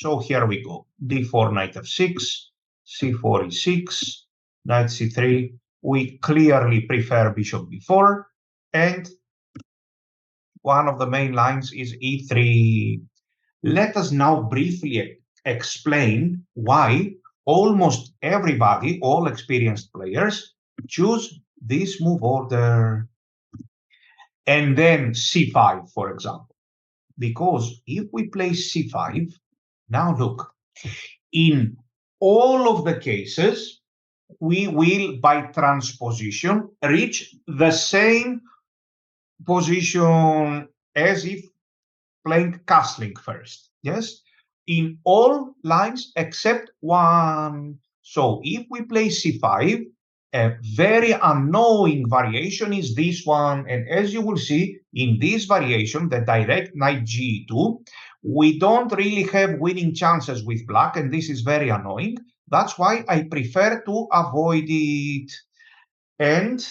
So here we go. D4, knight f6, c4, e6, knight c3. We clearly prefer bishop b4, and one of the main lines is e3. Let us now briefly explain why almost everybody, all experienced players, choose this move order. And then c5, for example. Because if we play c5, now look, in all of the cases, we will, by transposition, reach the same position as if playing castling first, yes? In all lines except one. So if we play c5, a very annoying variation is this one. And as you will see, in this variation, the direct knight g2, we don't really have winning chances with black, and this is very annoying. That's why I prefer to avoid it. And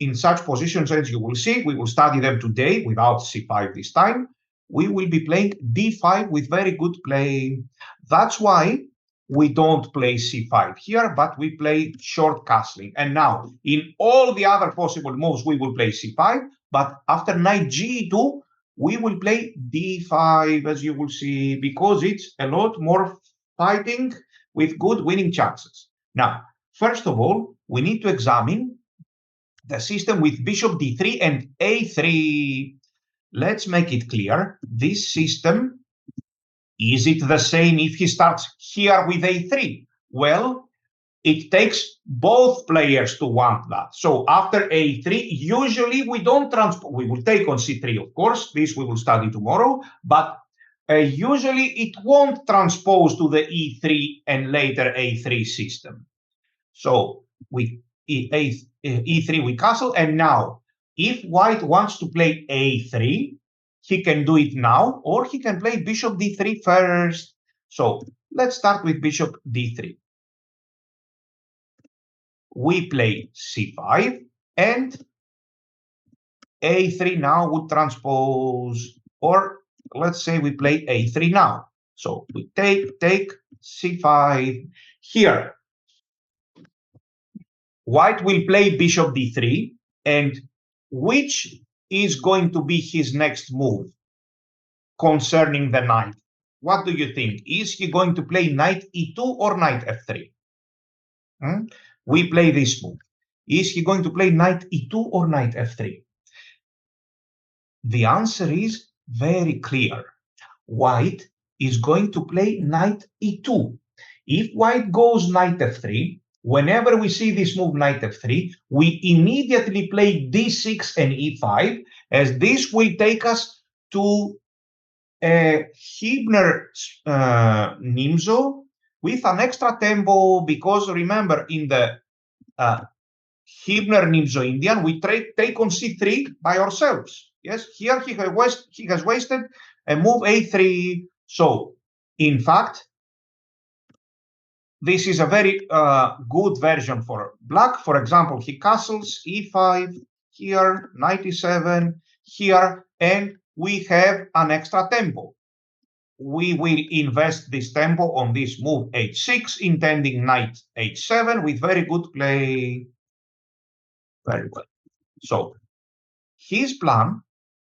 in such positions, as you will see, we will study them today without c5 this time. We will be playing d5 with very good play. That's why we don't play c5 here, but we play short castling. And now, in all the other possible moves, we will play c5, but after knight g2, we will play d5, as you will see, because it's a lot more fighting with good winning chances. Now, first of all, we need to examine the system with bishop d3 and a3. Let's make it clear. This system, is it the same if he starts here with a3? Well, it takes both players to want that. So after a3, usually we don't transpose. We will take on c3, of course. This we will study tomorrow. But usually it won't transpose to the e3 and later a3 system. So we e3 we castle, and now if white wants to play a3, he can do it now, or he can play bishop d3 first. So let's start with bishop d3. We play c5, and a3 now would transpose, or let's say we play a3 now. So we take c5 here. White will play bishop d3, and which is going to be his next move concerning the knight? What do you think? Is he going to play knight e2 or knight f3? We play this move. Is he going to play knight e2 or knight f3? The answer is very clear. White is going to play knight e2. If white goes knight f3, whenever we see this move knight f3, we immediately play d6 and e5, as this will take us to Hibner Nimzo with an extra tempo, because remember, in the Hibner Nimzo Indian, we take on c3 by ourselves. Yes, here he has wasted a move a3. So, in fact, this is a very good version for black. For example, he castles e5 here, knight e7 here, and we have an extra tempo. We will invest this tempo on this move h6, intending knight h7 with very good play. Very well. So his plan,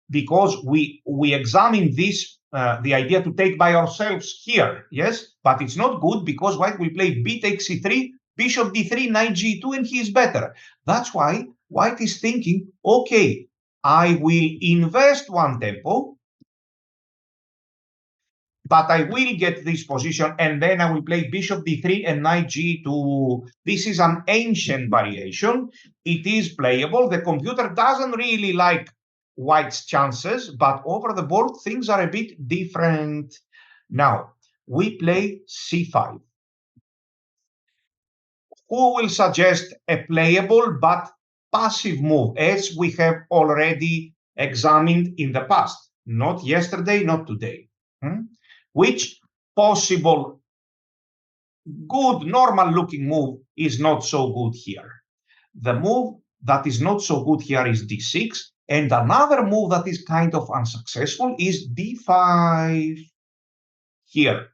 because we examine this, the idea to take by ourselves here, yes, but it's not good because white will play b takes c3, bishop d3, knight g2, and he is better. That's why white is thinking, okay, I will invest one tempo, but I will get this position, and then I will play bishop d3 and knight g2. This is an ancient variation. It is playable. The computer doesn't really like white's chances, but over the board, things are a bit different. Now, we play c5. Who will suggest a playable but passive move, as we have already examined in the past? Not yesterday, not today. Which possible good, normal-looking move is not so good here? The move that is not so good here is d6, and another move that is kind of unsuccessful is d5. here,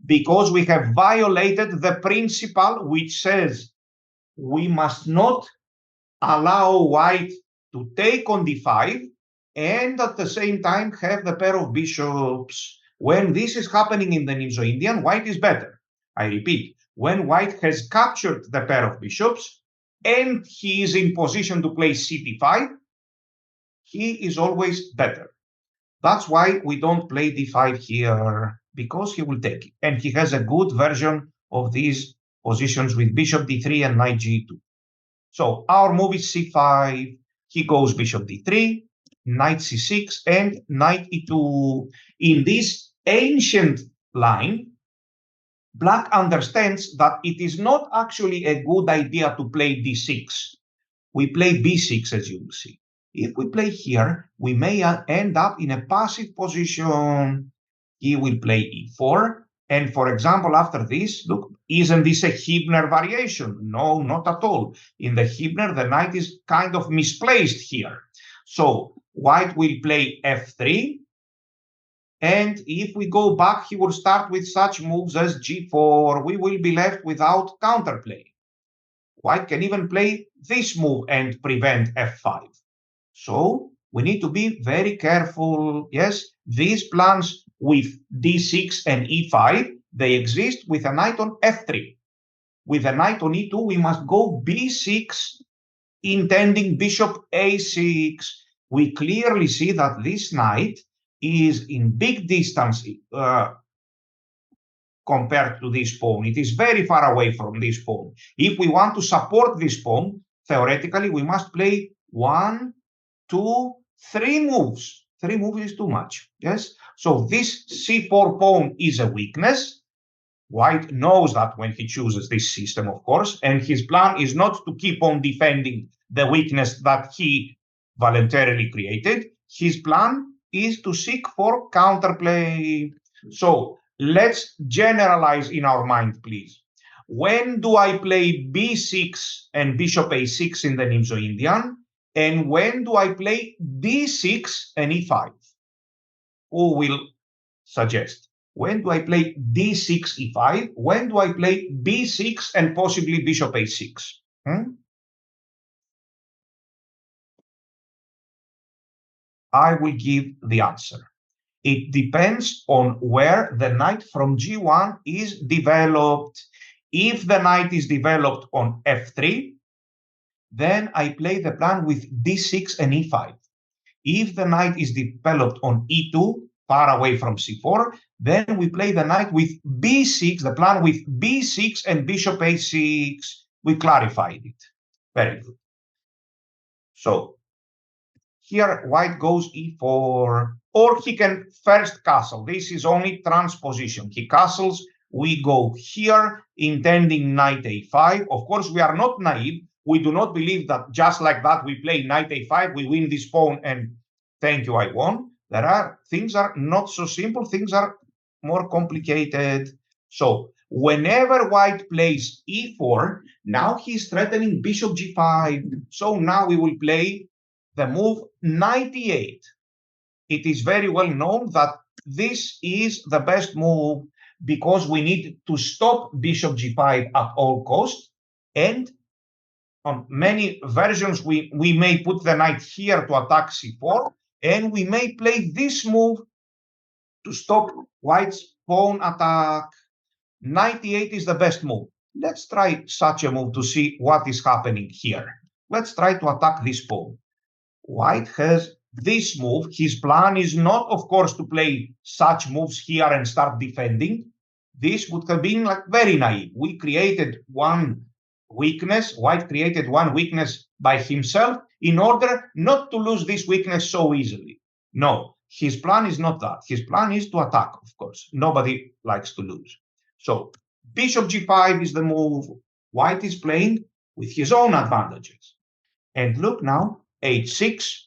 because we have violated the principle which says we must not allow white to take on d5 and at the same time have the pair of bishops. When this is happening in the Nimzo-Indian, white is better. I repeat, when white has captured the pair of bishops and he is in position to play cd5, he is always better. That's why we don't play d5 here, because he will take it. And he has a good version of these positions with bishop d3 and knight g2. So our move is c5, he goes bishop d3, knight c6, and knight e2. In this ancient line, black understands that it is not actually a good idea to play d6. We play b6, as you will see. If we play here, we may end up in a passive position. He will play e4. And for example, after this, look, isn't this a Hibner variation? No, not at all. In the Hibner, the knight is kind of misplaced here. So white will play f3. And if we go back, he will start with such moves as g4. We will be left without counterplay. White can even play this move and prevent f5. So we need to be very careful. Yes, these plans with d6 and e5, they exist with a knight on f3. With a knight on e2, we must go b6, intending bishop a6. We clearly see that this knight is in big distance compared to this pawn. It is very far away from this pawn. If we want to support this pawn, theoretically, we must play 1, 2, 3 moves. 3 moves is too much, yes? So this c4 pawn is a weakness. White knows that when he chooses this system, of course, and his plan is not to keep on defending the weakness that he voluntarily created. His plan is to seek for counterplay. So let's generalize in our mind, please. When do I play b6 and bishop a6 in the Nimzo-Indian? And when do I play d6 and e5? Who will suggest? When do I play d6, e5? When do I play b6 and possibly bishop a6? I will give the answer. It depends on where the knight from g1 is developed. If the knight is developed on f3, then I play the plan with d6 and e5. If the knight is developed on e2, far away from c4, then we play the knight with b6, the plan with b6 and bishop a6. We clarified it. Very good. So here white goes e4, or he can first castle. This is only transposition. He castles, we go here, intending knight a5. Of course, we are not naive. We do not believe that just like that we play knight a5, we win this pawn and thank you, I won. Things are not so simple, things are more complicated. So whenever white plays e4, now he's threatening bishop g5. So now we will play the move knight e8. It is very well known that this is the best move because we need to stop bishop g5 at all costs. And on many versions, we may put the knight here to attack c4, and we may play this move to stop white's pawn attack. Knight e8 is the best move. Let's try such a move to see what is happening here. Let's try to attack this pawn. White has this move. His plan is not, of course, to play such moves here and start defending. This would have been like very naive. We created one weakness. White created one weakness by himself in order not to lose this weakness so easily. No, his plan is not that. His plan is to attack, of course. Nobody likes to lose. So bishop g5 is the move. White is playing with his own advantages. And look now, h6.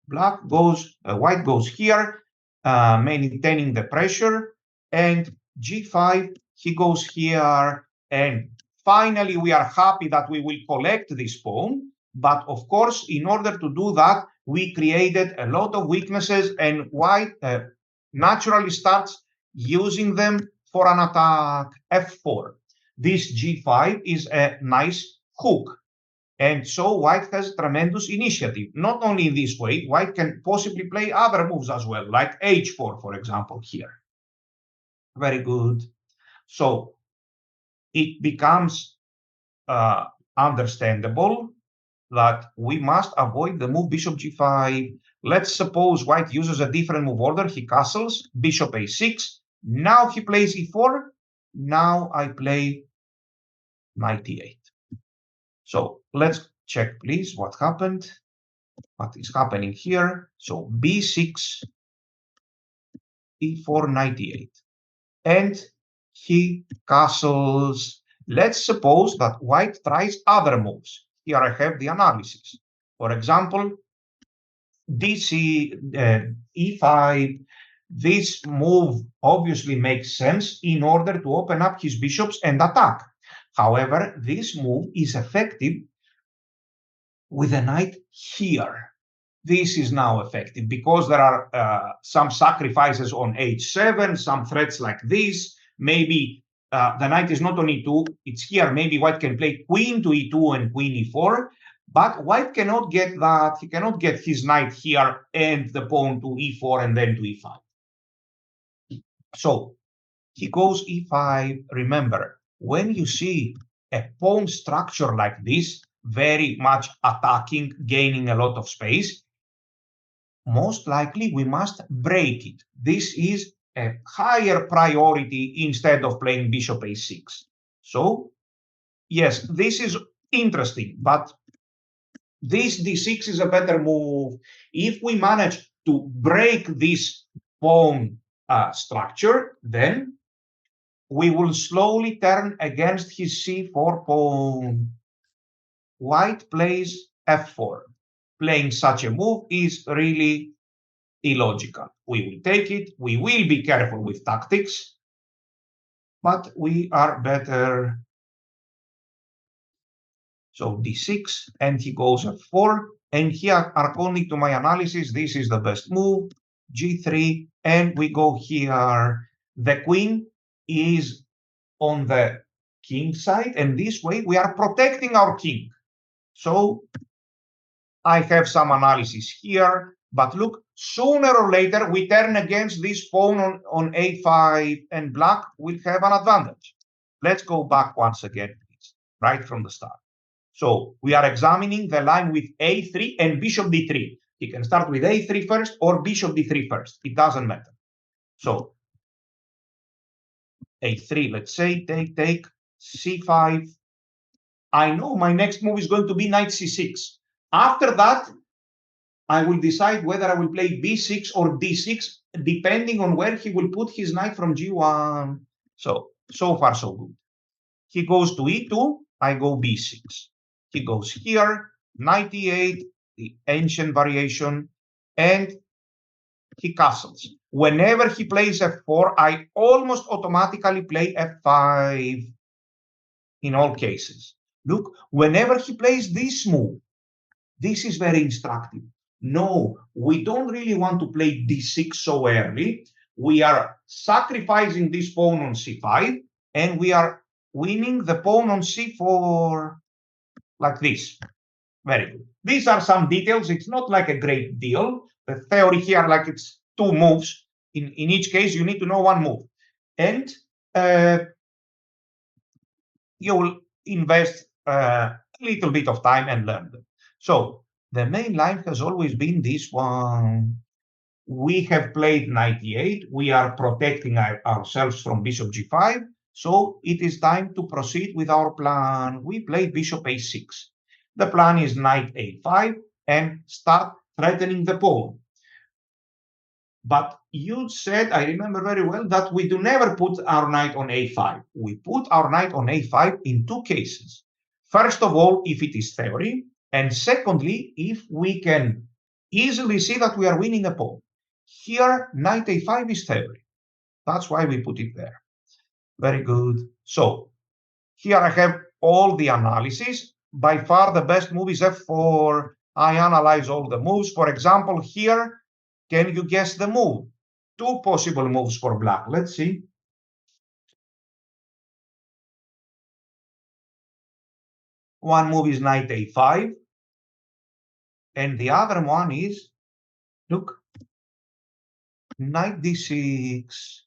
White goes here, maintaining the pressure, and g5, he goes here, and finally we are happy that we will collect this pawn. But of course, in order to do that, we created a lot of weaknesses, and white naturally starts using them for an attack f4. This g5 is a nice hook. And so white has tremendous initiative. Not only in this way, white can possibly play other moves as well, like h4, for example, here. Very good. So it becomes understandable that we must avoid the move bishop g5. Let's suppose white uses a different move order. He castles, bishop a6. Now he plays e4. Now I play knight e8. So let's check, please, what happened. What is happening here? So b6, e4, knight e8. And he castles. Let's suppose that white tries other moves. Here I have the analysis. For example, e5. This move obviously makes sense in order to open up his bishops and attack. However, this move is effective with a knight here. This is now effective because there are some sacrifices on h7, some threats like this. Maybe the knight is not on e2, it's here. Maybe white can play queen to e2 and queen e4, but white cannot get that. He cannot get his knight here and the pawn to e4 and then to e5. So he goes e5. Remember, when you see a pawn structure like this, very much attacking, gaining a lot of space, most likely we must break it. This is a higher priority instead of playing bishop a6. So, yes, this is interesting, but this d6 is a better move. If we manage to break this pawn structure, then we will slowly turn against his c4 pawn. White plays f4. Playing such a move is really illogical. We will take it. We will be careful with tactics, but we are better. So d6, and he goes f4. And here, according to my analysis, this is the best move. g3, and we go here. The queen is on the king side, and this way we are protecting our king. So I have some analysis here, but look, sooner or later we turn against this pawn on a5, and black will have an advantage. Let's go back once again, please, right from the start. So we are examining the line with a3 and bishop d3. He can start with a3 first or bishop d3 first. It doesn't matter. So a3, let's say, take, c5. I know my next move is going to be knight c6. After that, I will decide whether I will play b6 or d6, depending on where he will put his knight from g1. So far, so good. He goes to e2, I go b6. He goes here, knight e8, the ancient variation, and he castles. Whenever he plays f4, I almost automatically play f5 in all cases. Look, whenever he plays this move, this is very instructive. No, we don't really want to play d6 so early. We are sacrificing this pawn on c5, and we are winning the pawn on c4 like this. Very good. These are some details. It's not like a great deal. The theory here, like it's two moves. In each case, you need to know one move. And you will invest a little bit of time and learn them. So the main line has always been this one. We have played knight e8. We are protecting ourselves from bishop g5. So it is time to proceed with our plan. We play bishop a6. The plan is knight a5 and start threatening the pawn. But you said, I remember very well, that we do never put our knight on a5. We put our knight on a5 in two cases. First of all, if it is theory, and secondly, if we can easily see that we are winning a pawn. Here, knight a5 is theory. That's why we put it there. Very good. So here I have all the analysis. By far, the best move is f4. I analyze all the moves. For example, here, can you guess the move? two possible moves for black. Let's see. One move is knight a5, and the other one is, look, knight d6.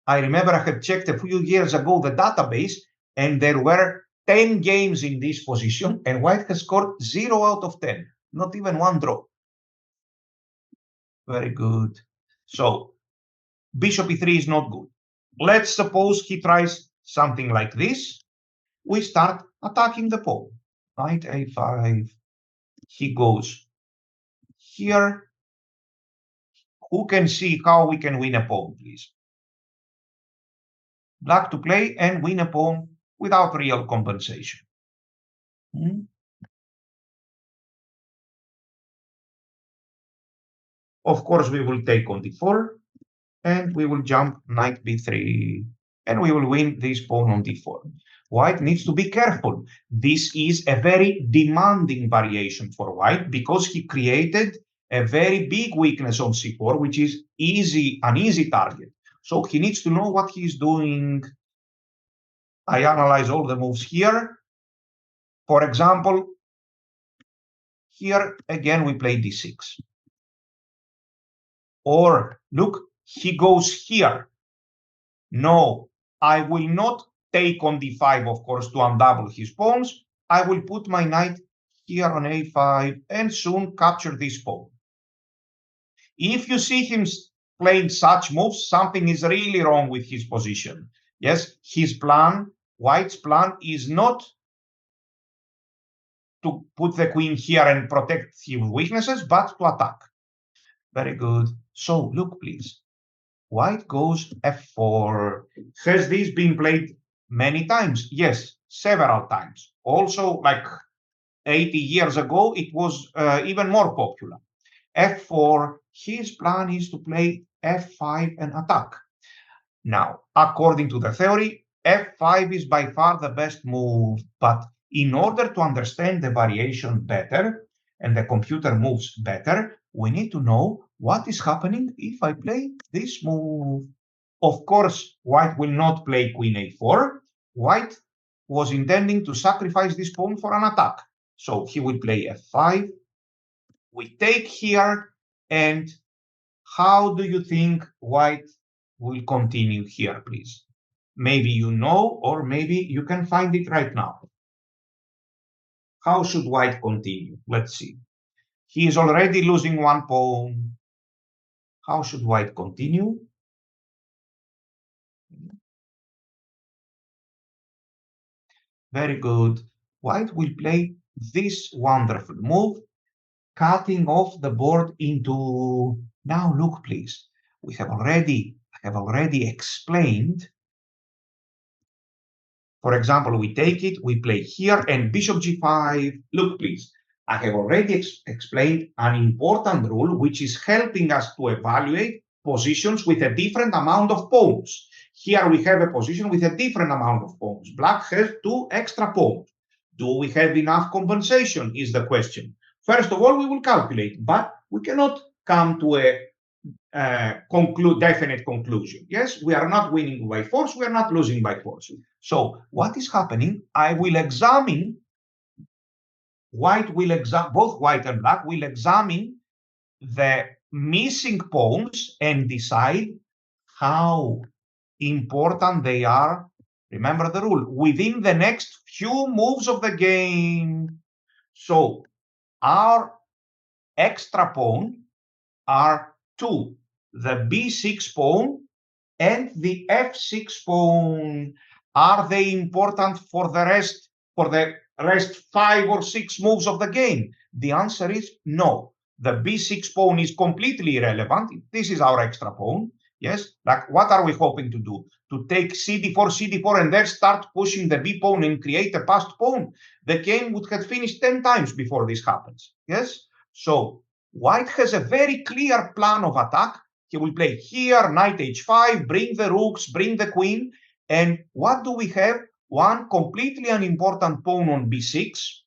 I remember I had checked a few years ago the database, and there were 10 games in this position, and white has scored 0 out of 10, not even one draw. Very good. So bishop e3 is not good. Let's suppose he tries something like this. We start attacking the pawn. Knight a5. He goes here. Who can see how we can win a pawn, please? Black to play and win a pawn without real compensation. Of course, we will take on d4, and we will jump knight b3, and we will win this pawn on d4. White needs to be careful. This is a very demanding variation for white because he created a very big weakness on c4, which is an easy target. So he needs to know what he's doing. I analyze all the moves here. For example, here again we play d6. Or look, he goes here. No, I will not take on d5, of course, to undouble his pawns. I will put my knight here on a5 and soon capture this pawn. If you see him playing such moves, something is really wrong with his position. Yes, his plan, white's plan, is not to put the queen here and protect his weaknesses, but to attack. Very good. So look, please. White goes f4. Has this been played many times? Yes, several times. Also, like 80 years ago, it was even more popular. f4, his plan is to play f5 and attack. Now, according to the theory, f5 is by far the best move, but in order to understand the variation better and the computer moves better, we need to know what is happening if I play this move. Of course, white will not play queen a4. White was intending to sacrifice this pawn for an attack. So he will play f5. We take here, and how do you think white will continue here, please? Maybe you know, or maybe you can find it right now. How should white continue? Let's see. He is already losing one pawn. How should white continue? Very good. White will play this wonderful move, cutting off the board into... Now look, please. I have already explained. For example, we take it, we play here, and bishop g5. Look, please. I have already explained an important rule which is helping us to evaluate positions with a different amount of pawns. Here we have a position with a different amount of pawns. Black has 2 extra pawns. Do we have enough compensation is the question. First of all, we will calculate, but we cannot come to a definite conclusion. Yes, we are not winning by force, we are not losing by force. So what is happening? I will examine, both white and black will examine the missing pawns and decide how important they are. Remember the rule, within the next few moves of the game. So our extra pawn are 2. The b6 pawn and the f6 pawn. Are they important for the rest 5 or 6 moves of the game? The answer is no. The b6 pawn is completely irrelevant. This is our extra pawn. Yes, like what are we hoping to do? To take cd4, and then start pushing the b pawn and create a passed pawn? The game would have finished 10 times before this happens. Yes, so white has a very clear plan of attack. He will play here, knight h5, bring the rooks, bring the queen. And what do we have? One completely unimportant pawn on b6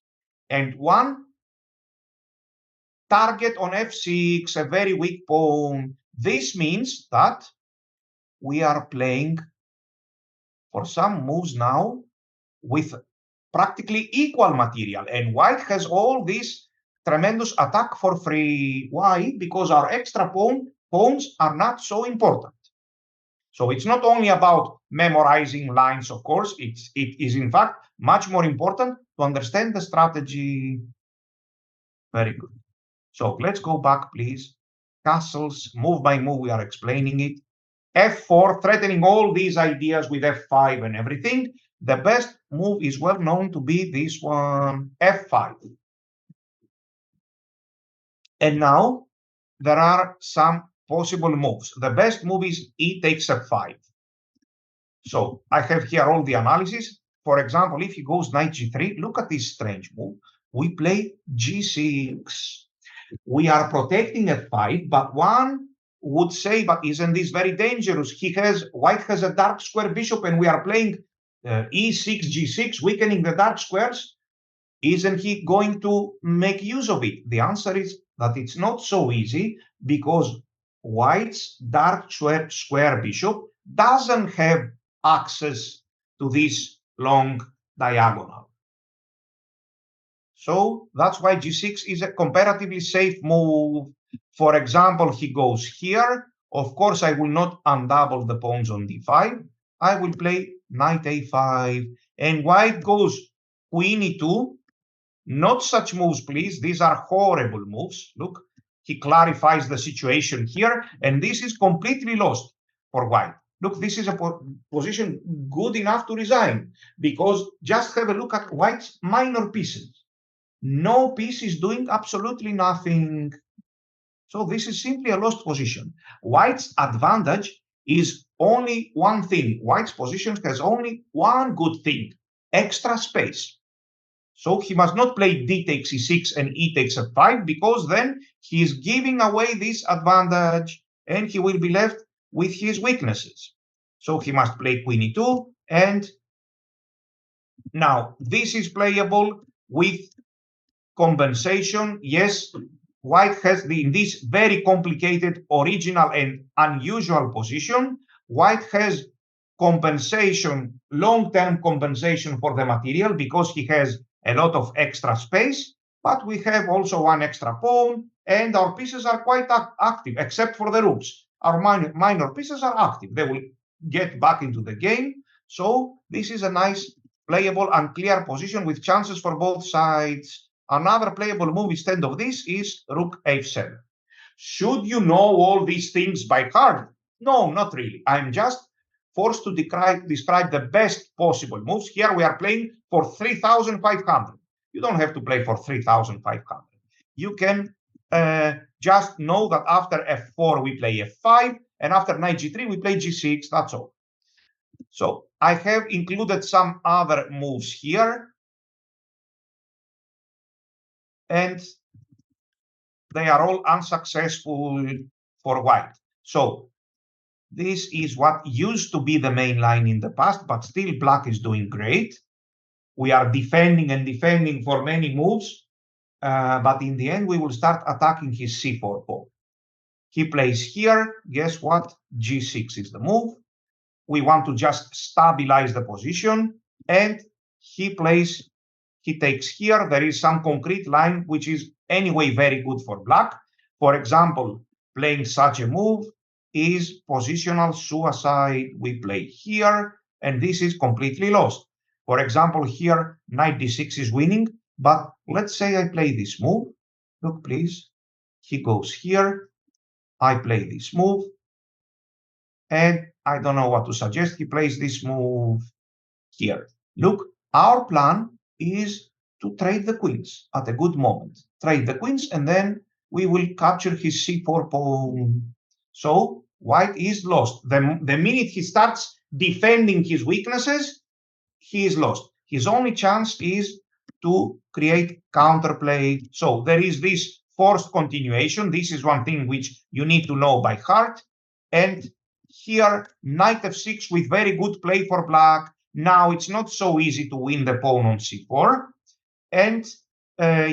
and one target on f6, a very weak pawn. This means that we are playing for some moves now with practically equal material, and white has all this tremendous attack for free. Why? Because our extra pawns are not so important. So it's not only about memorizing lines, of course, it is in fact much more important to understand the strategy. Very good. So let's go back, please. Castles, move by move, we are explaining it. F4, threatening all these ideas with F5 and everything. The best move is well known to be this one, F5. And now there are some possible moves. The best move is E takes F5. So I have here all the analysis. For example, if he goes knight G3, look at this strange move. We play G6. We are protecting F5, but one would say, but isn't this very dangerous? White has a dark square bishop and we are playing E6, G6, weakening the dark squares. Isn't he going to make use of it? The answer is that it's not so easy because White's dark square bishop doesn't have access to this long diagonal. So that's why G6 is a comparatively safe move. For example, he goes here. Of course, I will not undouble the pawns on D5. I will play knight A5. And White goes queen E2. Not such moves, please. These are horrible moves. Look, he clarifies the situation here. And this is completely lost for White. Look, this is a position good enough to resign. Because just have a look at White's minor pieces. No piece is doing absolutely nothing. So this is simply a lost position. White's advantage is only one thing. White's position has only one good thing, extra space. So he must not play D takes E6 and E takes F5 because then he is giving away this advantage and he will be left with his weaknesses. So he must play Queen E2, and now this is playable with compensation. Yes, White has in this very complicated, original and unusual position, White has compensation, long-term compensation for the material because he has a lot of extra space, but we have also one extra pawn and our pieces are quite active, except for the rooks. Our minor pieces are active. They will get back into the game. So this is a nice, playable and clear position with chances for both sides. Another playable move instead of this is rook F7. Should you know all these things by heart? No, not really. I'm just forced to describe the best possible moves. Here we are playing for 3,500. You don't have to play for 3,500. You can just know that after F4 we play F5, and after knight G3 we play G6, that's all. So I have included some other moves here. And they are all unsuccessful for White. So this is what used to be the main line in the past, but still Black is doing great. We are defending and defending for many moves, but in the end we will start attacking his C4 pawn. He plays here. Guess what? G6 is the move. We want to just stabilize the position, and he takes here. There is some concrete line which is anyway very good for Black. For example, playing such a move is positional suicide. We play here, and this is completely lost. For example, here knight D6 is winning, but let's say I play this move. Look, please. He goes here. I play this move, and I don't know what to suggest. He plays this move here. Look, our plan is to trade the queens at a good moment. Trade the queens, and then we will capture his C4 pawn. So White is lost. The minute he starts defending his weaknesses, he is lost. His only chance is to create counterplay. So there is this forced continuation. This is one thing which you need to know by heart. And here, knight F6 with very good play for Black. Now it's not so easy to win the pawn on C4. And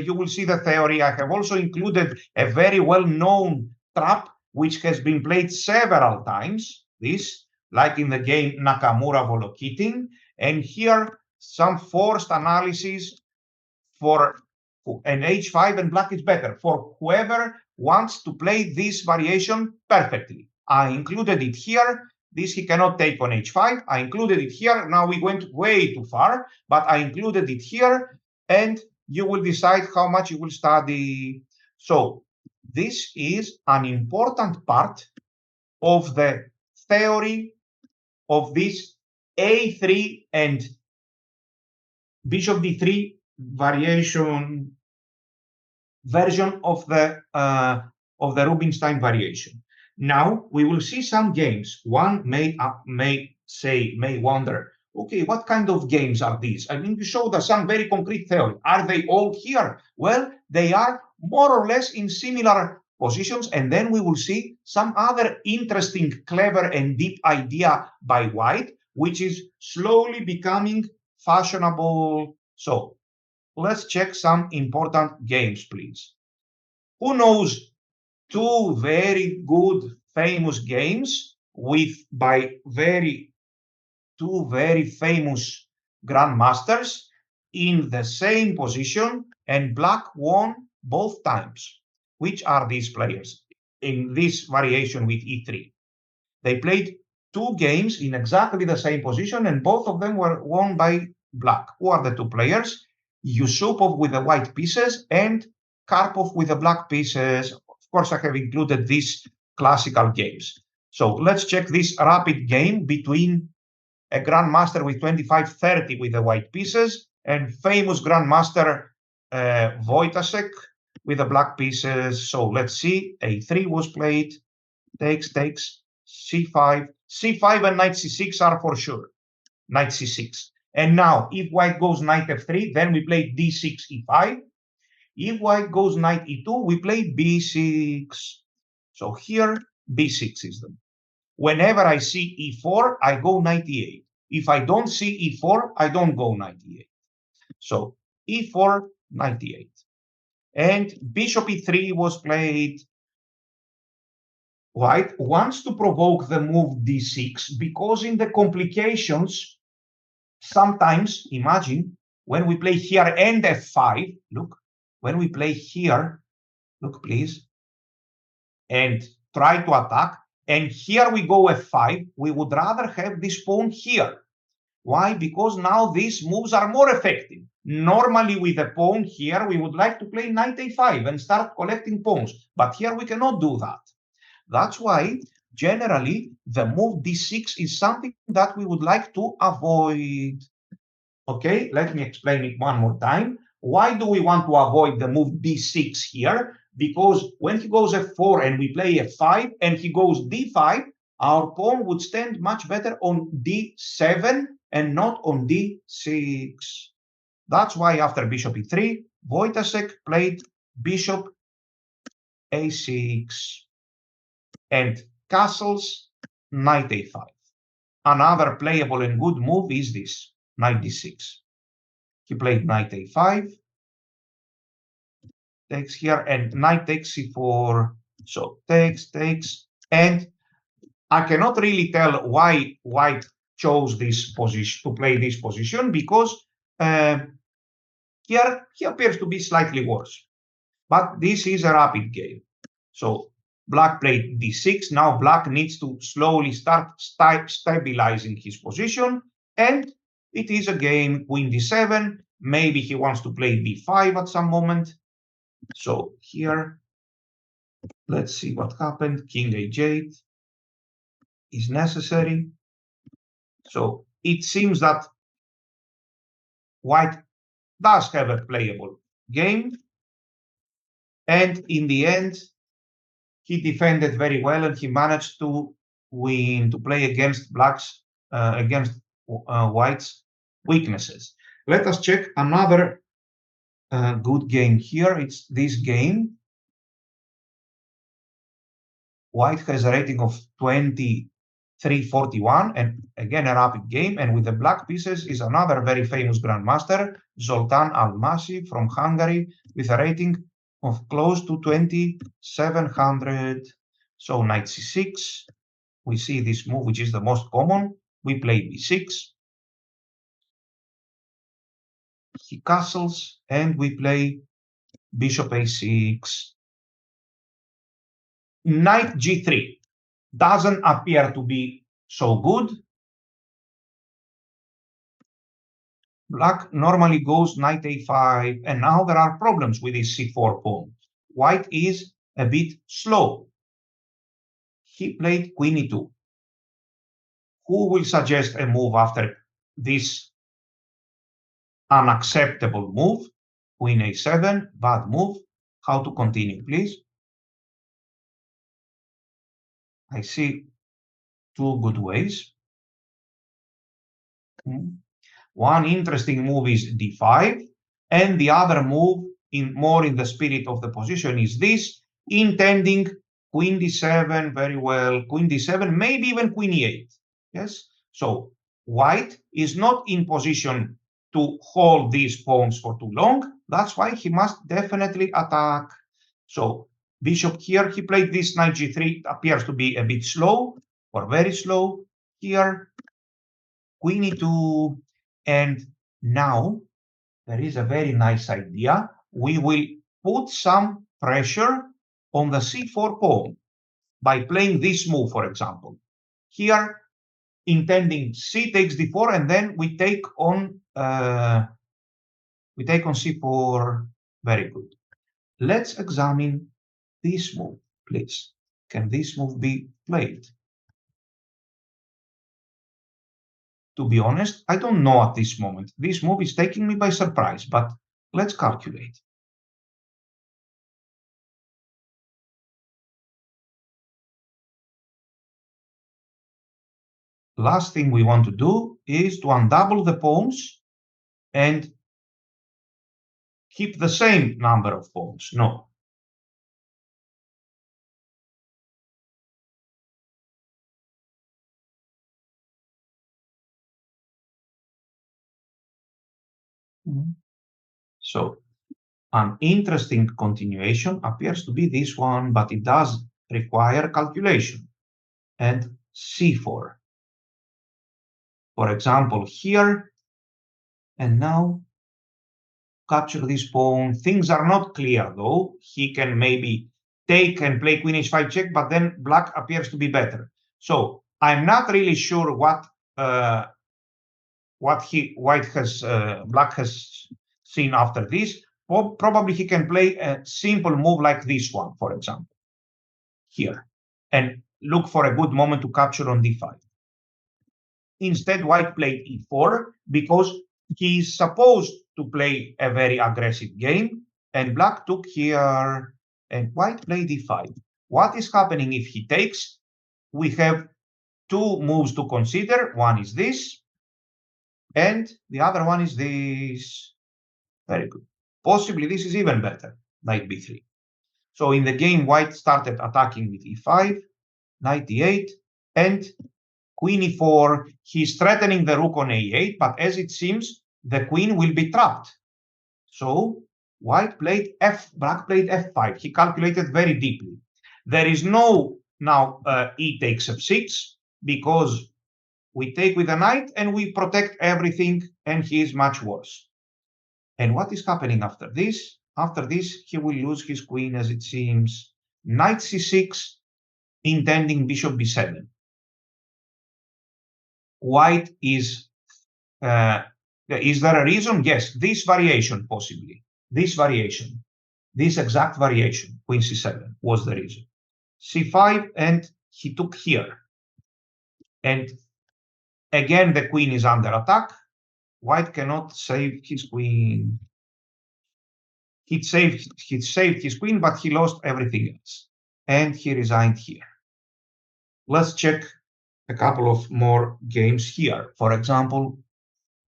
you will see the theory. I have also included a very well-known trap which has been played several times, this, like in the game Nakamura Volokitin, and here some forced analysis for an h5 and black is better, for whoever wants to play this variation perfectly. I included it here. This he cannot take on h5. I included it here. Now we went way too far, but I included it here, and you will decide how much you will study. So this is an important part of the theory of this a3 and bishop d3 variation version of the Rubinstein variation. Now we will see some games. One may wonder, okay, what kind of games are these? I mean, you showed us some very concrete theory. Are they all here? Well, they are more or less in similar positions, and then we will see some other interesting, clever, and deep idea by White, which is slowly becoming fashionable. So let's check some important games, please. Who knows two very good, famous games by two very famous grandmasters in the same position, and black won both times? Which are these players in this variation with e3? They played two games in exactly the same position, and both of them were won by black. Who are the two players? Yusupov with the white pieces and Karpov with the black pieces. Of course, I have included these classical games. So let's check this rapid game between a grandmaster with 25-30 with the white pieces and famous grandmaster Wojtaszek with the black pieces. So let's see. A3 was played. Takes, c5. c5 and knight c6 are for sure. Knight c6. And now, if white goes knight f3, then we play d6, e5. If white goes knight e2, we play b6. So here, b6 is the move. Whenever I see e4, I go knight e8. If I don't see e4, I don't go knight e8. So e4, knight e8. And bishop e3 was played. White wants to provoke the move d6 because in the complications, sometimes, imagine, when we play here and f5, look, when we play here, look, please, and try to attack, and here we go f5, we would rather have this pawn here. Why? Because now these moves are more effective. Normally with a pawn here, we would like to play knight a5 and start collecting pawns, but here we cannot do that. That's why, generally, the move d6 is something that we would like to avoid. Okay, let me explain it one more time. Why do we want to avoid the move d6 here? Because when he goes f4 and we play f5 and he goes d5, our pawn would stand much better on d7 and not on d6. That's why after bishop e3, Wojtaszek played bishop a6 and castles knight a5. Another playable and good move is this, knight d6. He played knight a5, takes here, and knight takes c4. So takes, and I cannot really tell why white chose this position to play this position, because here he appears to be slightly worse. But this is a rapid game. So black played d6. Now black needs to slowly start stabilizing his position, and it is a game queen d7. Maybe he wants to play b5 at some moment. So here, let's see what happened. King h8 is necessary. So it seems that white does have a playable game. And in the end, he defended very well and he managed to win, to play against white's weaknesses. Let us check another good game here. It's this game. White has a rating of 23-41, and again a rapid game. And with the black pieces is another very famous grandmaster, Zoltán Almasi from Hungary, with a rating of close to 2700. So knight c6, we see this move, which is the most common. We play b6. He castles, and we play bishop a6. Knight g3 doesn't appear to be so good. Black normally goes knight a5, and now there are problems with his c4 pawn. White is a bit slow. He played queen e2. Who will suggest a move after this unacceptable move? Queen a7, bad move. How to continue, please? I see two good ways. One interesting move is d5, and the other move, more in the spirit of the position, is this, intending queen d7 very well, queen d7, maybe even queen e8. Yes, so white is not in position to hold these pawns for too long. That's why he must definitely attack. So bishop here, he played this knight g3, appears to be a bit slow or very slow. Here, queen e2, and now there is a very nice idea. We will put some pressure on the c4 pawn by playing this move, for example. Here, intending c takes d4, and then we take on c4. Very good. Let's examine this move, please. Can this move be played? To be honest, I don't know at this moment. This move is taking me by surprise, but let's calculate. Last thing we want to do is to undouble the pawns and keep the same number of pawns. No. So an interesting continuation appears to be this one, but it does require calculation. And c4. For example, here, and now capture this pawn. Things are not clear, though. He can maybe take and play queen h5 check, but then black appears to be better. So I'm not really sure what black has seen after this. Probably he can play a simple move like this one, for example, here, and look for a good moment to capture on d5. Instead, white played e4 because he is supposed to play a very aggressive game, and black took here, and white played d5. What is happening if he takes? We have two moves to consider. One is this, and the other one is this. Very good. Possibly this is even better, knight b3. So in the game, white started attacking with e5, knight e8, and queen e4. He's threatening the rook on a8, but as it seems, the queen will be trapped. So white played black played f5. He calculated very deeply. There is no now e takes f6 because we take with a knight and we protect everything, and he is much worse. And what is happening after this? After this, he will lose his queen, as it seems. Knight c6, intending bishop b7. White is there a reason? Yes, this variation possibly. This variation, this exact variation, queen c7, was the reason. c5, and he took here. And again, the queen is under attack. White cannot save his queen. He saved his queen, but he lost everything else. And he resigned here. Let's check a couple of more games here. For example,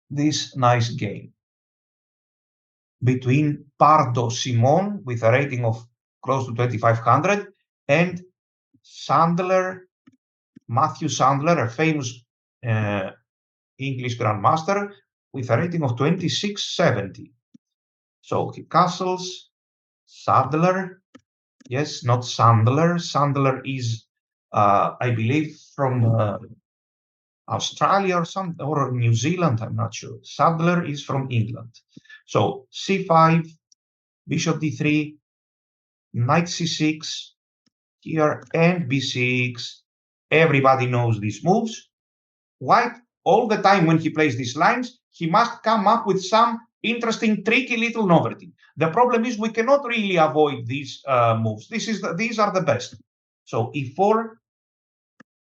this nice game between Pardo Simon with a rating of close to 2,500 and Sandler, Matthew Sandler, a famous English grandmaster with a rating of 2,670. So he castles, Sadler, Yes, not Sandler. Sandler is, I believe, from Australia or New Zealand. I'm not sure. Sadler is from England. So c5, bishop d3, knight c6 here, and b6. Everybody knows these moves. White, all the time when he plays these lines, he must come up with some interesting, tricky little novelty. The problem is we cannot really avoid these moves. These are the best. So e4,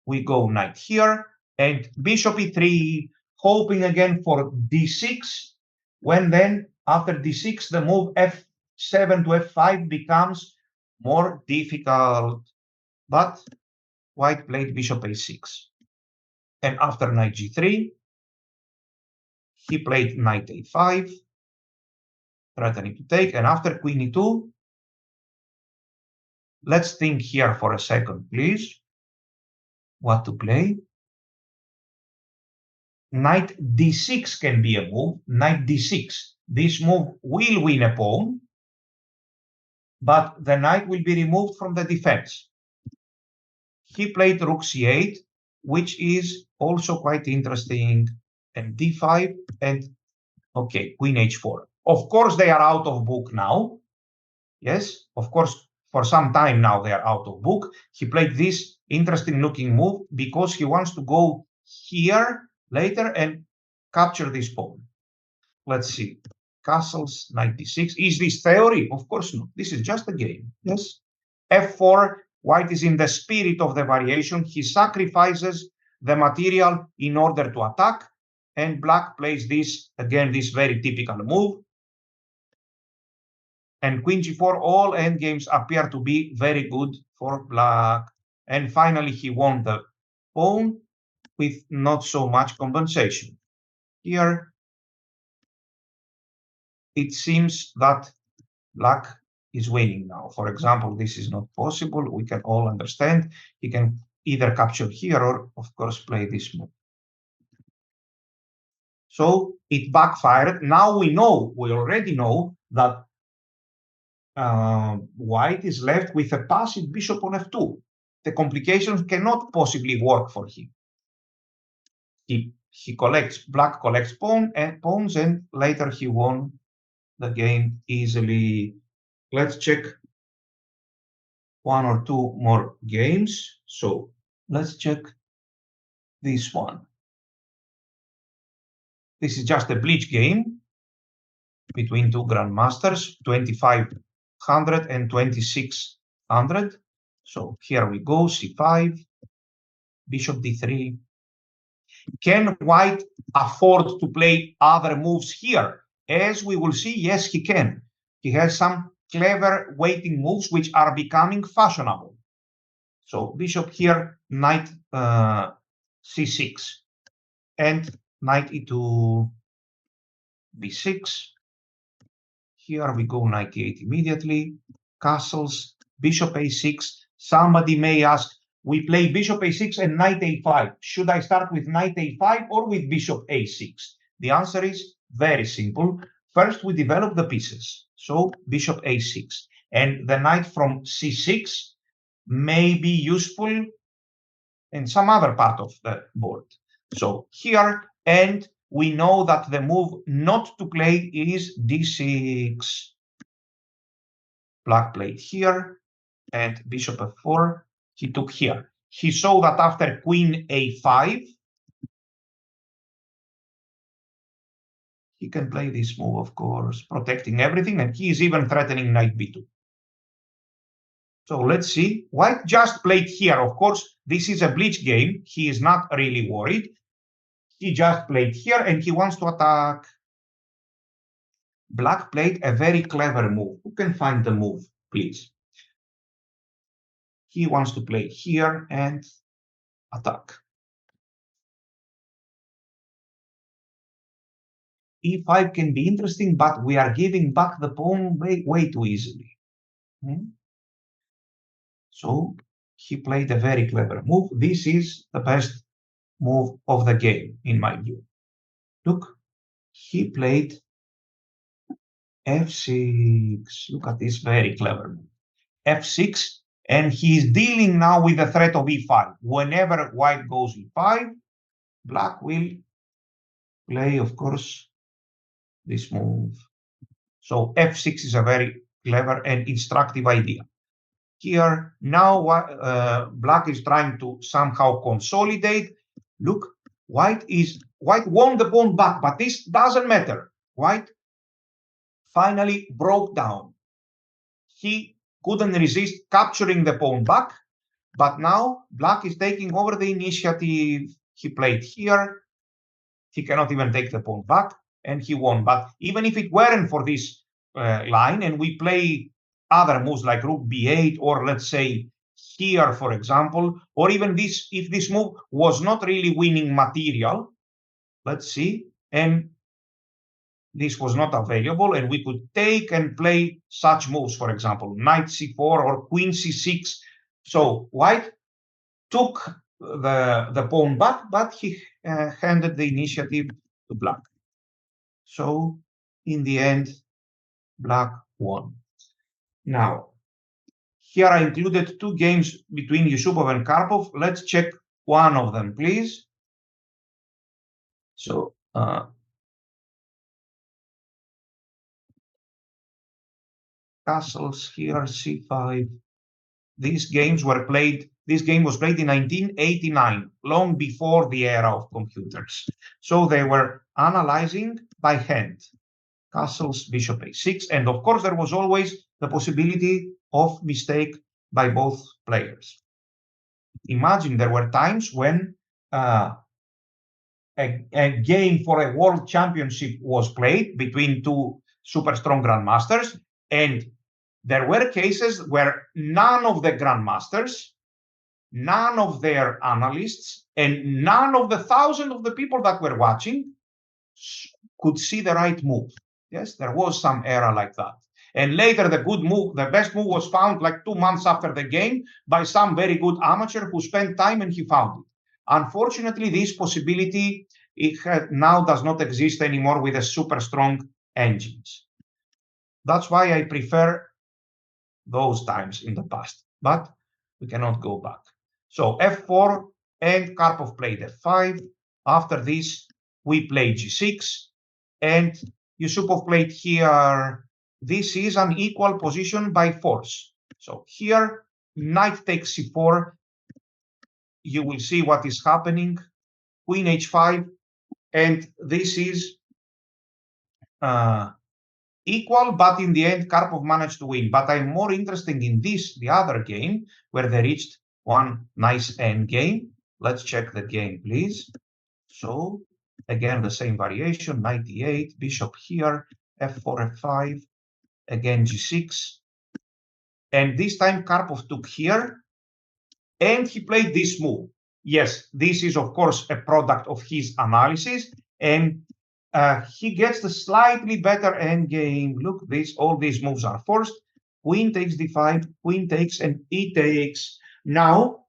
we go knight here, and bishop e3, hoping again for d6, when then after d6, the move f7 to f5 becomes more difficult. But white played bishop a6. And after knight g3, he played knight a5, threatening to take. And after queen e2, let's think here for a second, please, what to play. Knight d6 can be a move. Knight d6. This move will win a pawn, but the knight will be removed from the defense. He played rook c8, which is also quite interesting, and d5, and okay, queen h4. Of course, they are out of book now. Yes, of course, for some time now they are out of book. He played this interesting looking move because he wants to go here later and capture this pawn. Let's see. Castles 96. Is this theory? Of course not. This is just a game. Yes. f4. White is in the spirit of the variation. He sacrifices the material in order to attack. And black plays this, again, this very typical move. And queen g4, all endgames appear to be very good for black. And finally, he won the pawn with not so much compensation. Here, it seems that black is winning now. For example, this is not possible. We can all understand. He can either capture here or, of course, play this move. So it backfired. Now we already know that white is left with a passive bishop on f2. The complications cannot possibly work for him. Black collects pawns, and later he won the game easily. Let's check one or two more games. So let's check this one. This is just a bleach game between two grandmasters, 2500 and 2600. So here we go, c5, bishop d3. Can white afford to play other moves here? As we will see, yes, he can. He has some clever waiting moves which are becoming fashionable. So bishop here, knight c6, and knight e2, b6. Here we go knight e8 immediately, castles, bishop a6. Somebody may ask, we play bishop a6 and knight a5. Should I start with knight a5 or with bishop a6? The answer is very simple. First, we develop the pieces. So bishop a6. And the knight from c6 may be useful in some other part of the board. So here, and we know that the move not to play is d6. Black played here, and bishop f4, he took here. He saw that after queen a5, he can play this move, of course, protecting everything, and he is even threatening knight b2. So let's see. White just played here. Of course, this is a bleach game. He is not really worried. He just played here, and he wants to attack. Black played a very clever move. Who can find the move, please? He wants to play here and attack. E5 can be interesting, but we are giving back the pawn way too easily. So he played a very clever move. This is the best move of the game, in my view. Look, he played f6. Look at this very clever move. f6, and he's dealing now with the threat of e5. Whenever white goes e5, black will play, of course, this move. So f6 is a very clever and instructive idea. Here, now black is trying to somehow consolidate. Look, white won the pawn back, but this doesn't matter. White finally broke down. He couldn't resist capturing the pawn back, but now black is taking over the initiative. He played here. He cannot even take the pawn back, and he won. But even if it weren't for this line, and we play other moves like rook b8, or let's say here, for example, or even this, if this move was not really winning material, let's see, and this was not available, and we could take and play such moves, for example, knight c4 or queen c6. So white took the pawn back, but he handed the initiative to black. So in the end, black won. Now, here I included 2 games between Yusupov and Karpov. Let's check one of them, please. So castles here, c5. These games were played. This game was played in 1989, long before the era of computers. So they were analyzing by hand. Castles, bishop a6, and of course there was always the possibility of mistake by both players. Imagine there were times when a game for a world championship was played between 2 super strong grandmasters, and there were cases where none of the grandmasters, none of their analysts, and none of the thousands of the people that were watching could see the right move. Yes, there was some era like that. And later, the good move, the best move was found like 2 months after the game by some very good amateur who spent time and he found it. Unfortunately, this possibility now does not exist anymore with the super strong engines. That's why I prefer those times in the past, but we cannot go back. So f4, and Karpov played f5. After this, we played g6, and Yusupov played here. This is an equal position by force. So here, knight takes c4. You will see what is happening. Queen h5, and this is equal, but in the end, Karpov managed to win. But I'm more interested in this, the other game, where they reached one nice end game. Let's check the game, please. So again, the same variation, knight e8, bishop here, f4, f5, again g6. And this time Karpov took here, and he played this move. Yes, this is, of course, a product of his analysis, and he gets the slightly better endgame. Look, all these moves are forced. Queen takes d5, queen takes, and e takes. Now,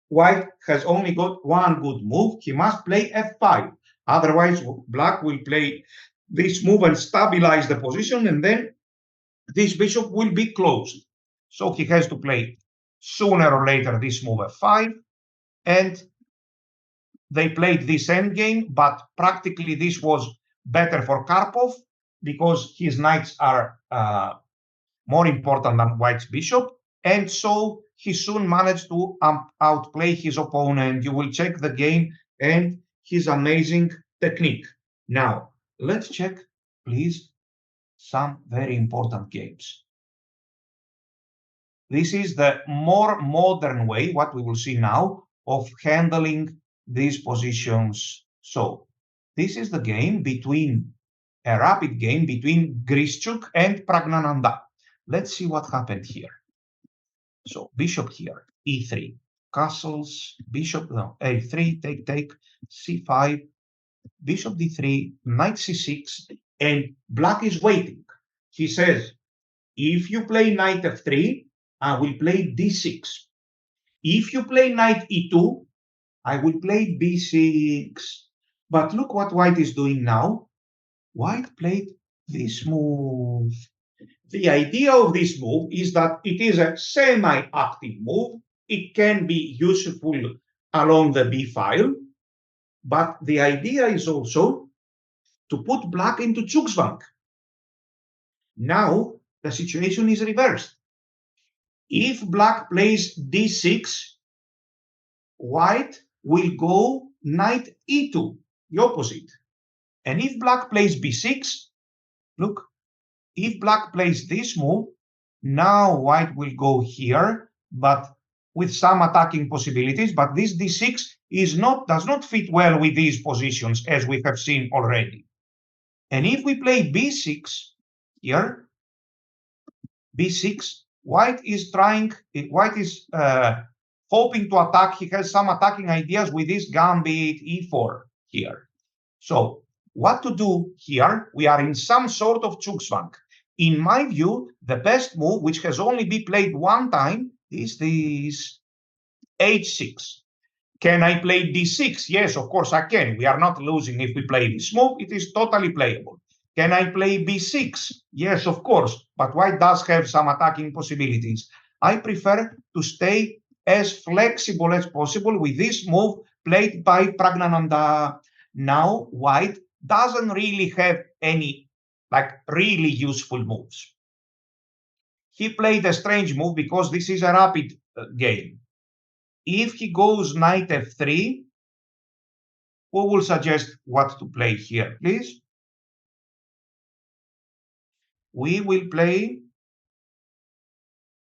white has only got one good move. He must play f5. Otherwise, black will play this move and stabilize the position, and then this bishop will be closed. So he has to play sooner or later this move f5, and they played this endgame, but practically this was better for Karpov because his knights are more important than white's bishop, and so he soon managed to outplay his opponent. You will check the game and his amazing technique. Now, let's check, please, some very important games. This is the more modern way, what we will see now, of handling these positions. So this is the game between, a rapid game between Grischuk and Pragnananda. Let's see what happened here. So bishop here, e3, castles, bishop, no, a3, take, c5, bishop d3, knight c6, and black is waiting. He says, if you play knight f3, I will play d6. If you play knight e2, I will play b6. But look what white is doing now. White played this move. The idea of this move is that it is a semi-active move. It can be useful along the b file, but the idea is also to put black into Zugzwang. Now the situation is reversed. If black plays d6, white will go knight e2, the opposite. And if black plays b6, look, if black plays this move, now white will go here, but with some attacking possibilities. But this d6 does not fit well with these positions, as we have seen already. And if we play b6 here, b6, white is hoping to attack. He has some attacking ideas with this gambit e4 here. So what to do here? We are in some sort of Zugzwang. In my view, the best move, which has only been played one time, is this h6. Can I play d6? Yes, of course I can. We are not losing if we play this move. It is totally playable. Can I play b6? Yes, of course, but white does have some attacking possibilities. I prefer to stay as flexible as possible with this move played by Praggnanandhaa. Now, white doesn't really have any really useful moves. He played a strange move because this is a rapid game. If he goes knight f3, who will suggest what to play here, please? We will play,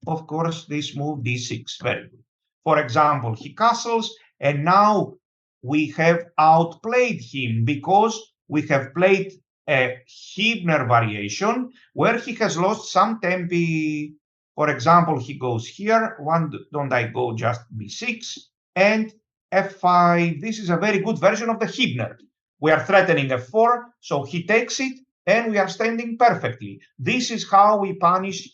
of course, this move d6. Very good. For example, he castles, and now we have outplayed him because we have played a Hübner variation where he has lost some tempi. For example, he goes here. Why don't I go just b6 and f5? This is a very good version of the Hübner. We are threatening f4, so he takes it, and we are standing perfectly. This is how we punish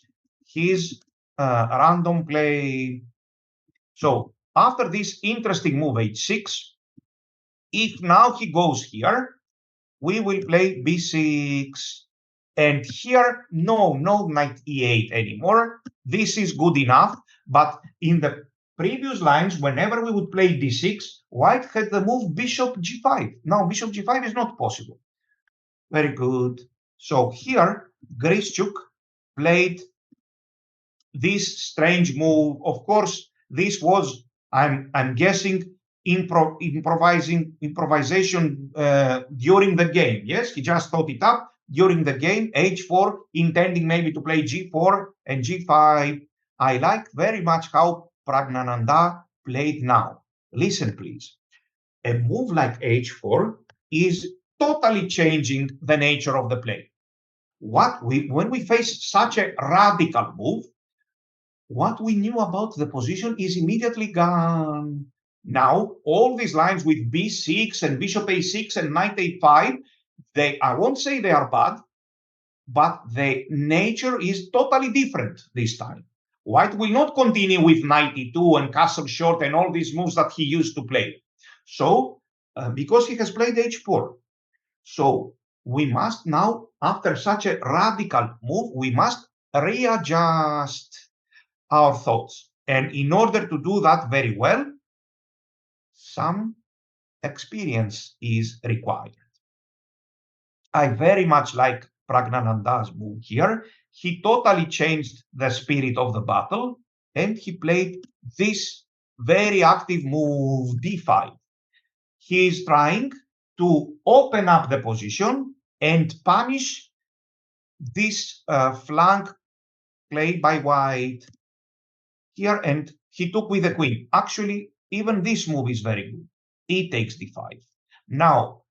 his random play. So after this interesting move h6, if now he goes here, we will play b6. And here, no knight e8 anymore. This is good enough. But in the previous lines, whenever we would play d6, white had the move bishop g5. Now bishop g5 is not possible. Very good. So here, Grischuk played this strange move. Of course, this was, I'm guessing, improvisation during the game. Yes, he just thought it up during the game, h4, intending maybe to play g4 and g5. I like very much how Praggnanandhaa played now. Listen, please. A move like h4 is totally changing the nature of the play. When we face such a radical move, what we knew about the position is immediately gone. Now, all these lines with b6 and bishop a6 and knight a5, I won't say they are bad, but the nature is totally different this time. White will not continue with knight e2 and castle short and all these moves that he used to play. So, because he has played h4. So, we must now, after such a radical move, we must readjust our thoughts. And in order to do that very well, some experience is required. I very much like Praggnanandhaa's move here. He totally changed the spirit of the battle, and he played this very active move, d5. He is trying to open up the position and punish this flank played by white here, and he took with the queen. Actually, even this move is very good. E takes d5. Now,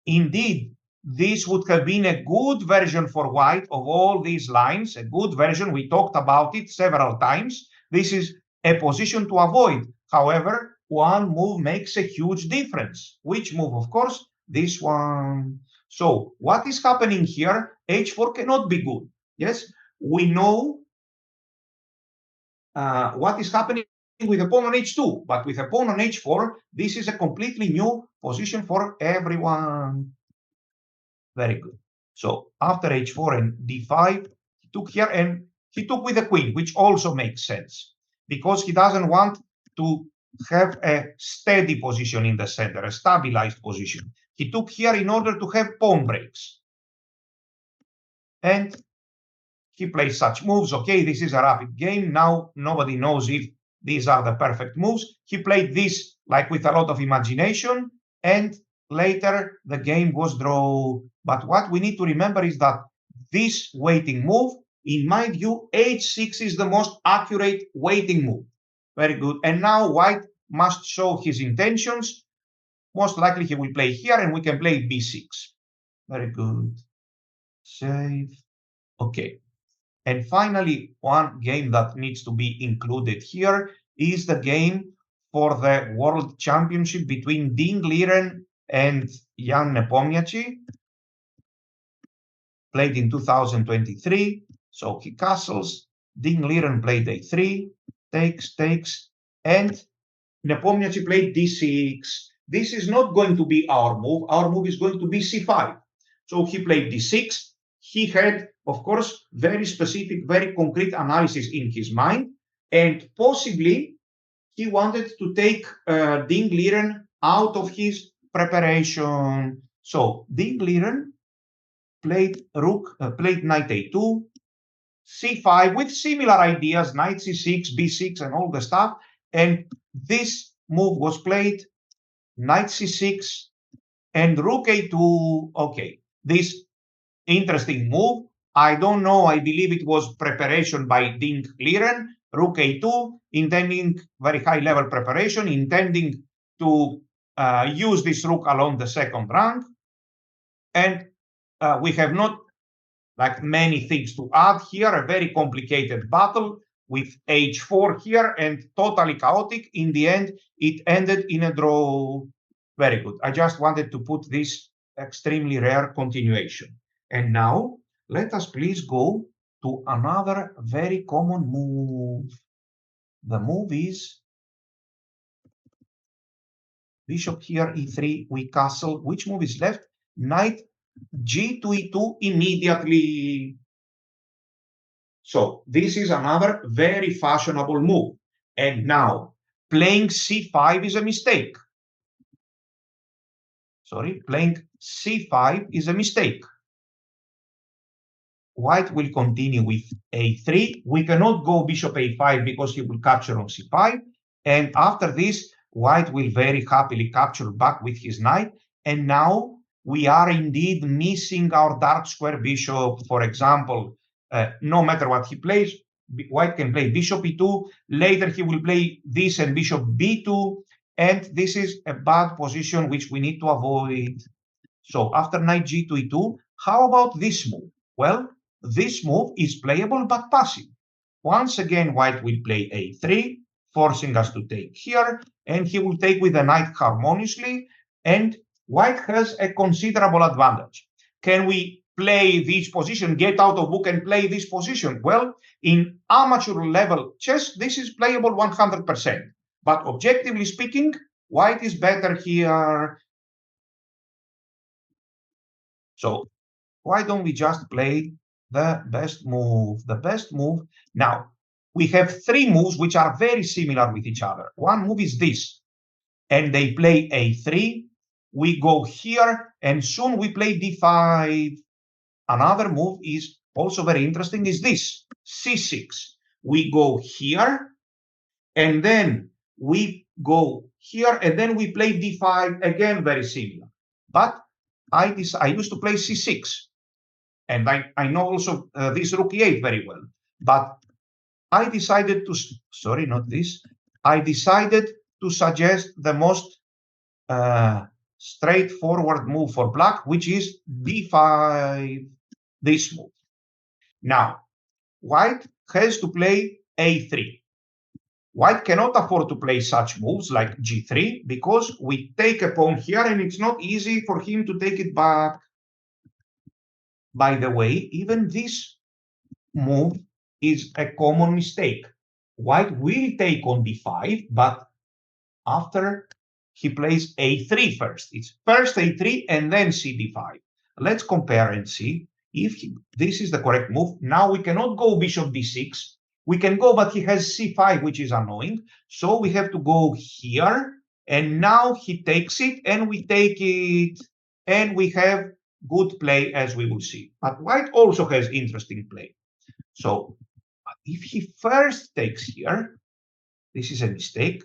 indeed, this would have been a good version for white of all these lines, a good version. We talked about it several times. This is a position to avoid. However, one move makes a huge difference. Which move? Of course, this one. So what is happening here? h4 cannot be good. Yes, we know what is happening with a pawn on h2, but with a pawn on h4, this is a completely new position for everyone. Very good. So after h4 and d5, he took here, and he took with the queen, which also makes sense because he doesn't want to have a steady position in the center, a stabilized position. He took here in order to have pawn breaks. And he plays such moves. Okay, this is a rapid game. Now nobody knows if these are the perfect moves. He played this like with a lot of imagination, and later the game was drawn. But what we need to remember is that this waiting move, in my view, h6 is the most accurate waiting move. Very good. And now white must show his intentions. Most likely he will play here, and we can play b6. Very good. Save. Okay. And finally, one game that needs to be included here is the game for the World Championship between Ding Liren and Jan Nepomniachtchi, played in 2023. So he castles, Ding Liren played a3, takes, and Nepomniachtchi played d6. This is not going to be our move. Our move is going to be c5. So he played d6. He had, of course, very specific, very concrete analysis in his mind, and possibly he wanted to take Ding Liren out of his preparation. So Ding Liren played played knight a2, c5 with similar ideas, knight c6, b6, and all the stuff. And this move was played, knight c6 and rook a2. Okay, this interesting move. I don't know. I believe it was preparation by Ding Liren. Rook a2, intending very high level preparation, intending to use this rook along the second rank. And we have not like many things to add here. A very complicated battle with h4 here and totally chaotic. In the end, it ended in a draw. Very good. I just wanted to put this extremely rare continuation. And now let us please go to another very common move. The move is bishop here, e3, we castle. Which move is left? Knight g to e2 immediately. So this is another very fashionable move. And now playing c5 is a mistake. Sorry, playing c5 is a mistake. White will continue with a3. We cannot go bishop a5 because he will capture on c5. And after this, white will very happily capture back with his knight. And now we are indeed missing our dark square bishop. For example, no matter what he plays, white can play bishop e2. Later he will play this and bishop b2. And this is a bad position which we need to avoid. So after knight g to e2, how about this move? Well, this move is playable but passive. Once again, white will play a3, forcing us to take here, and he will take with the knight harmoniously, and white has a considerable advantage. Can we play this position, get out of book and play this position? Well, in amateur level chess, this is playable 100%. But objectively speaking, white is better here. So why don't we just play the best move? The best move. Now, we have three moves which are very similar with each other. One move is this, and they play a3. We go here, and soon we play d5. Another move is also very interesting, is this, c6. We go here, and then we go here, and then we play d5, again very similar. But I used to play c6. And I know also this rook e8 very well. But I decided to, sorry, not this. I decided to suggest the most straightforward move for black, which is d5, this move. Now, white has to play a3. White cannot afford to play such moves like g3 because we take a pawn here and it's not easy for him to take it back. By the way, even this move is a common mistake. White will take on d5, but after he plays a3 first. It's first a3 and then cd5. Let's compare and see. This is the correct move. Now we cannot go bishop d6. We can go, but he has c5, which is annoying. So we have to go here. And now he takes it, and we take it. And we have good play, as we will see. But white also has interesting play. So if he first takes here, this is a mistake.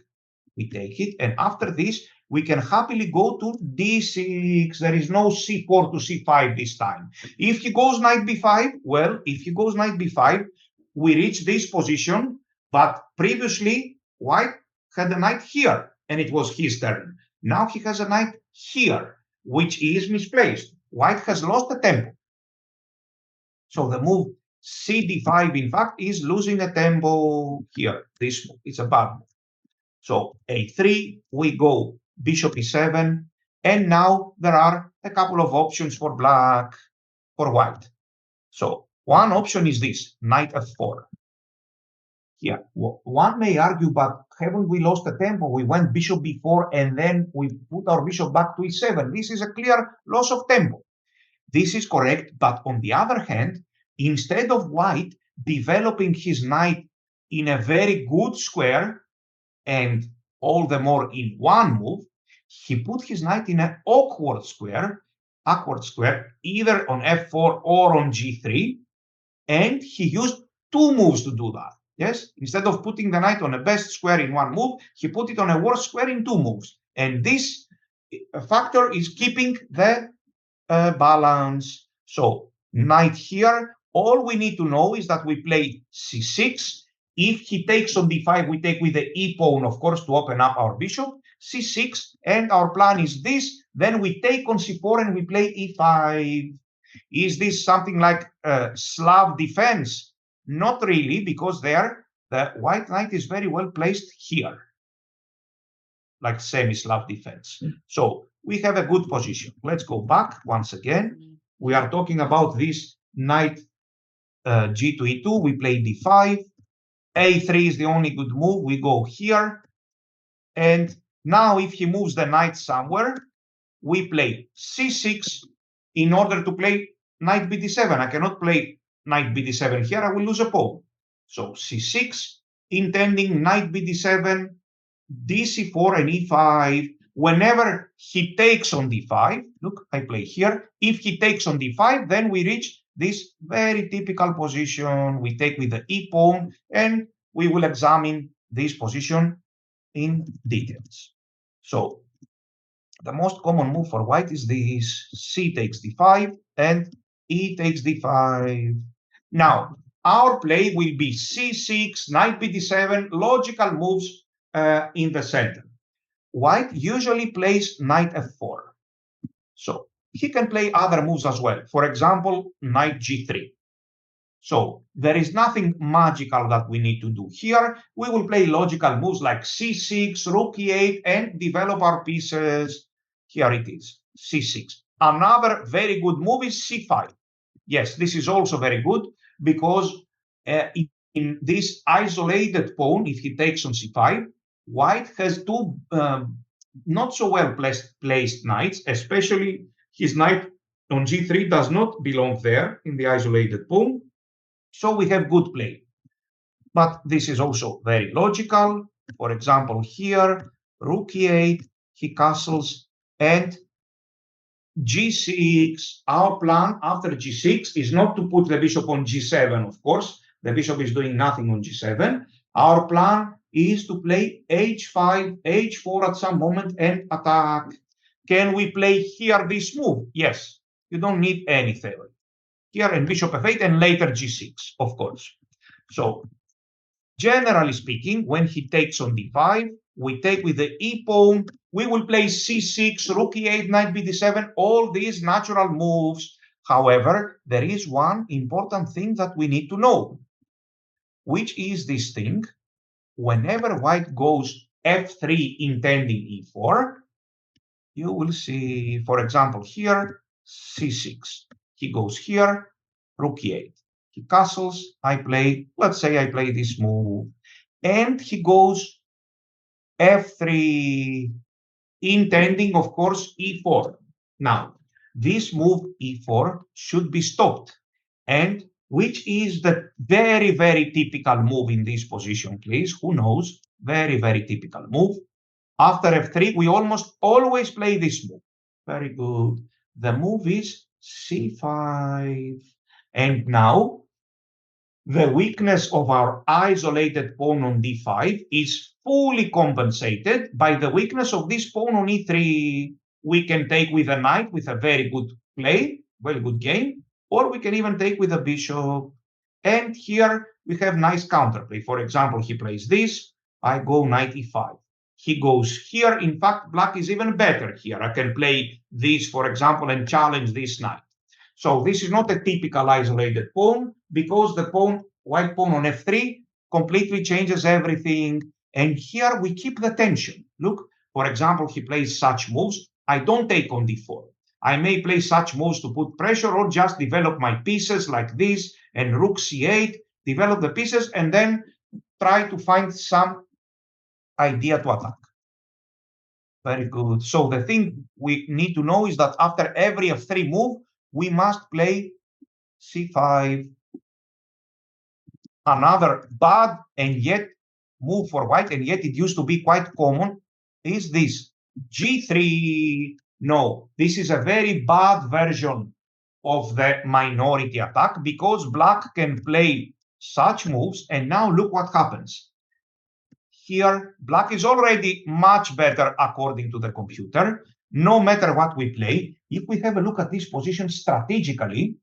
We take it. And after this, we can happily go to d6. There is no c4 to c5 this time. If he goes knight b5, well, if he goes knight b5, we reach this position. But previously, white had a knight here, and it was his turn. Now he has a knight here, which is misplaced. White has lost the tempo. So the move cd5, in fact, is losing a tempo here. This move, it's a bad move. So a3, we go bishop e7, and now there are a couple of options for black, for white. So one option is this, knight f4. Here, one may argue, but haven't we lost the tempo? We went bishop b4, and then we put our bishop back to e7. This is a clear loss of tempo. This is correct, but on the other hand, instead of white developing his knight in a very good square, and all the more in one move, he put his knight in an awkward square, either on f4 or on g3, and he used two moves to do that. Yes, instead of putting the knight on a best square in one move, he put it on a worst square in two moves. And this factor is keeping the balance. So knight here, all we need to know is that we play c6. If he takes on d5, we take with the e pawn, of course, to open up our bishop, c6, and our plan is this. Then we take on c4 and we play e5. Is this something like Slav defense? Not really, because there the white knight is very well placed here, like semi-Slav defense. So we have a good position. Let's go back once again. We are talking about this knight g to e2. We play d5. a3 is the only good move. We go here. And now if he moves the knight somewhere, we play c6 in order to play knight bd7. I cannot play knight bd7 here. I will lose a pawn. So c6, intending knight bd7, dc4 and e5. Whenever he takes on d5, look, I play here. If he takes on d5, then we reach this very typical position. We take with the e pawn, and we will examine this position in details. So the most common move for white is this: c takes d5 and e takes d5. Now, our play will be c6, knight bd7, logical moves in the center. White usually plays knight f4. So he can play other moves as well. For example, knight g3. So there is nothing magical that we need to do here. We will play logical moves like c6, rook e8, and develop our pieces. Here it is, c6. Another very good move is c5. Yes, this is also very good because in this isolated pawn, if he takes on c5, white has two not so well placed knights, especially his knight on g3 does not belong there in the isolated pawn. So we have good play. But this is also very logical. For example, here, rook e8, he castles, and g6. Our plan after g6 is not to put the bishop on g7, of course. The bishop is doing nothing on g7. Our plan is to play h5, h4 at some moment and attack. Can we play here this move? Yes. You don't need any theory. Here and bishop f8 and later g6, of course. So generally speaking, when he takes on d5, we take with the e pawn. We will play c6, rook e8, knight bd7, all these natural moves. However, there is one important thing that we need to know, which is this thing. Whenever white goes f3 intending e4, you will see, for example, here, c6. He goes here, rook e8. He castles, I play, let's say I play this move, and he goes f3, intending, of course, e4. Now, this move e4 should be stopped. And which is the very, very typical move in this position, please? Who knows? Very, very typical move. After f3, we almost always play this move. Very good. The move is c5. And now, the weakness of our isolated pawn on d5 is fully compensated by the weakness of this pawn on e3. We can take with a knight with a very good play, very good game, or we can even take with a bishop. And here we have nice counterplay. For example, he plays this, I go knight e5. He goes here. In fact, black is even better here. I can play this, for example, and challenge this knight. So this is not a typical isolated pawn because the white pawn on f3 completely changes everything. And here we keep the tension. Look, for example, he plays such moves. I don't take on d4. I may play such moves to put pressure or just develop my pieces like this and rook c8, develop the pieces, and then try to find some idea to attack. Very good. So the thing we need to know is that after every f3 move, we must play c5. Another bad and yet move for white, and yet it used to be quite common, is this g3. No, this is a very bad version of the minority attack because black can play such moves, and now look what happens. Here, black is already much better according to the computer. No matter what we play, if we have a look at this position strategically,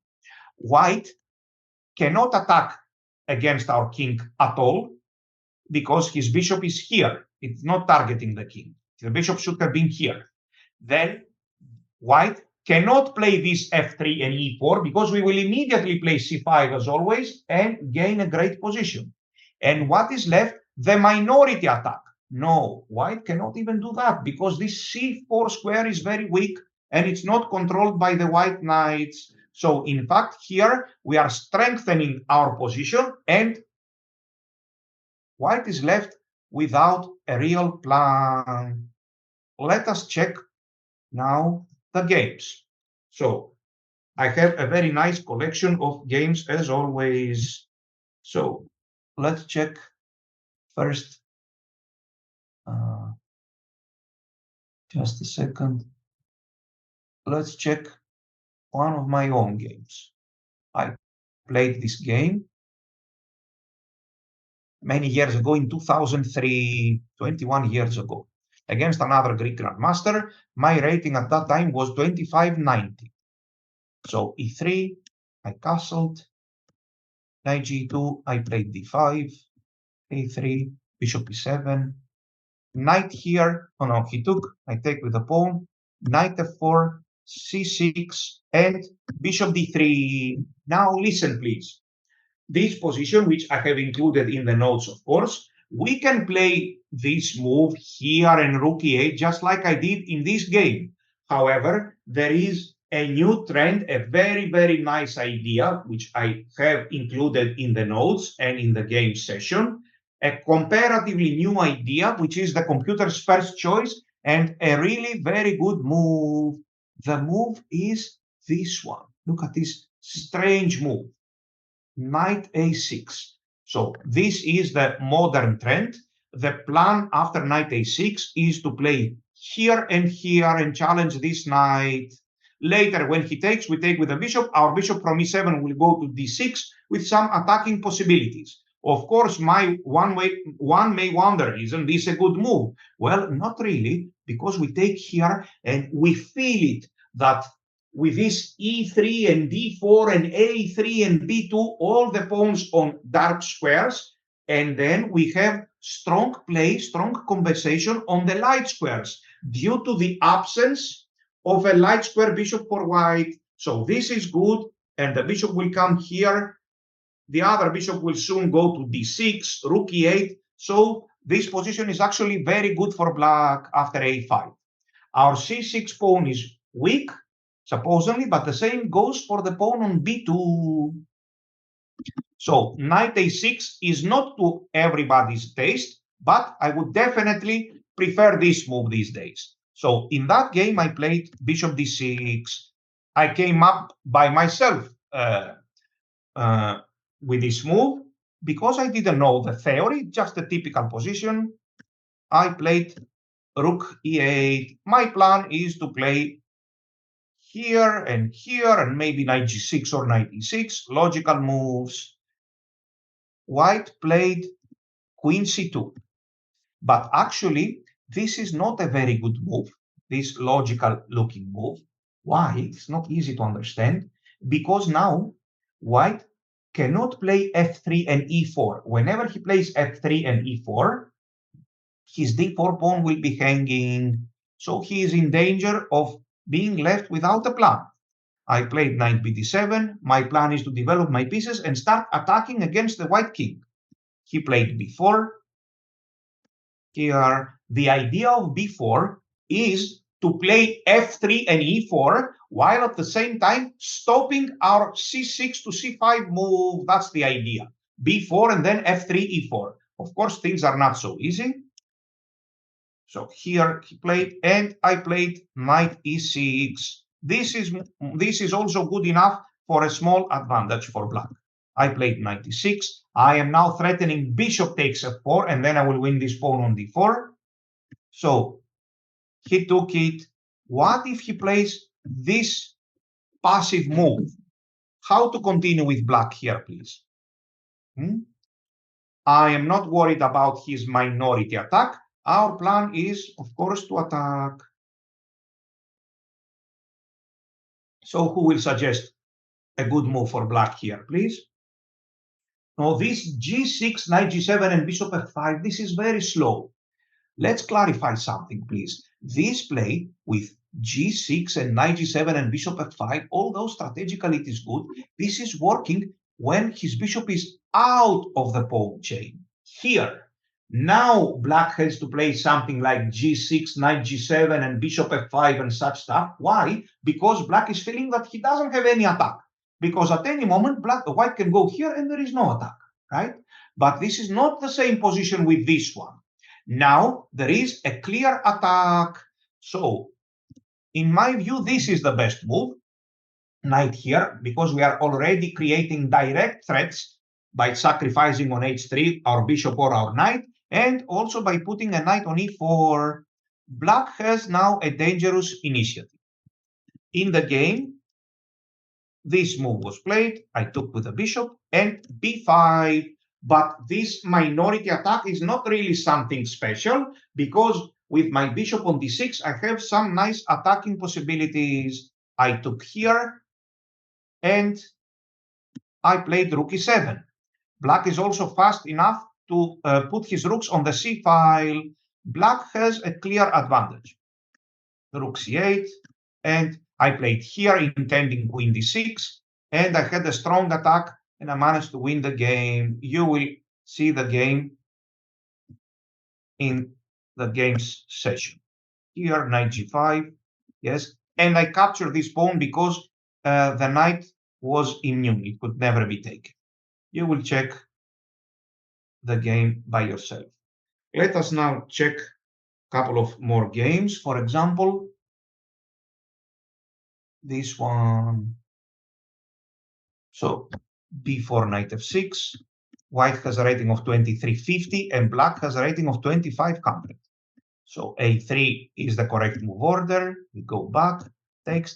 white cannot attack against our king at all because his bishop is here. It's not targeting the king. The bishop should have been here. Then white cannot play this f3 and e4 because we will immediately play c5 as always and gain a great position. And what is left? The minority attack. No, white cannot even do that because this c4 square is very weak and it's not controlled by the white knights. So in fact, here we are strengthening our position and white is left without a real plan. Let us check now the games. So I have a very nice collection of games as always. So let's check first. Just a second. Let's check one of my own games. I played this game many years ago in 2003, 21 years ago, against another Greek grandmaster. My rating at that time was 2590. So e3, I castled. Knight g2, I played d5, a3, bishop e7. Knight here, oh no, he took, I take with the pawn, knight f4, c6, and bishop d3. Now listen, please. This position, which I have included in the notes, of course, we can play this move here and rook e8 just like I did in this game. However, there is a new trend, a very, very nice idea, which I have included in the notes and in the game session, a comparatively new idea, which is the computer's first choice and a really very good move. The move is this one. Look at this strange move. Knight a6. So this is the modern trend. The plan after knight a6 is to play here and challenge this knight. Later, when he takes, we take with the bishop. Our bishop from e7 will go to d6 with some attacking possibilities. Of course, one may wonder, isn't this a good move? Well, not really, because we take here and we feel it that with this e3 and d4 and a3 and b2, all the pawns on dark squares, and then we have strong play, strong compensation on the light squares due to the absence of a light square bishop for white. So this is good, and the bishop will come here. The other bishop will soon go to d6, rook e8. So this position is actually very good for black after a5. Our c6 pawn is weak, supposedly, but the same goes for the pawn on b2. So knight a6 is not to everybody's taste, but I would definitely prefer this move these days. So in that game, I played bishop d6. I came up by myself with this move because I didn't know the theory, just the typical position. I played rook e8. My plan is to play here and maybe knight g6 or knight e6, logical moves. White played queen c2. But actually, this is not a very good move, this logical looking move. Why? It's not easy to understand. Because now white cannot play f3 and e4. Whenever he plays f3 and e4, his d4 pawn will be hanging. So he is in danger of being left without a plan. I played knight bd7. My plan is to develop my pieces and start attacking against the white king. He played b4. Here, the idea of b4 is to play f3 and e4 while at the same time stopping our c6 to c5 move. That's the idea. b4 and then f3, e4. Of course, things are not so easy. So here he played, and I played knight e6. This is also good enough for a small advantage for black. I played knight e6. I am now threatening bishop takes f4, and then I will win this pawn on d4. So he took it. What if he plays this passive move? How to continue with black here, please? I am not worried about his minority attack. Our plan is, of course, to attack. So who will suggest a good move for black here, please? Now, this g6, knight g7, and bishop f5, this is very slow. Let's clarify something, please. This play with g6 and knight g7 and bishop f5, although strategically it is good, this is working when his bishop is out of the pawn chain. Here, now black has to play something like g6, knight g7, and bishop f5 and such stuff. Why? Because black is feeling that he doesn't have any attack. Because at any moment, white can go here and there is no attack, right? But this is not the same position with this one. Now there is a clear attack. So in my view, this is the best move. Knight here, because we are already creating direct threats by sacrificing on h3 our bishop or our knight, and also by putting a knight on e4. Black has now a dangerous initiative. In the game, this move was played. I took with the bishop and b5. But this minority attack is not really something special, because with my bishop on d6, I have some nice attacking possibilities. I took here, and I played rook e7. Black is also fast enough to put his rooks on the c file. Black has a clear advantage. Rook c8, and I played here intending queen d6, and I had a strong attack, and I managed to win the game. You will see the game in the games session. Here, knight g5, yes, and I captured this pawn because the knight was immune. It could never be taken. You will check the game by yourself. Let us now check a couple of more games. For example, this one. So b4, knight f6. White has a rating of 2350 and black has a rating of 2500. So a3 is the correct move order. We go back, takes,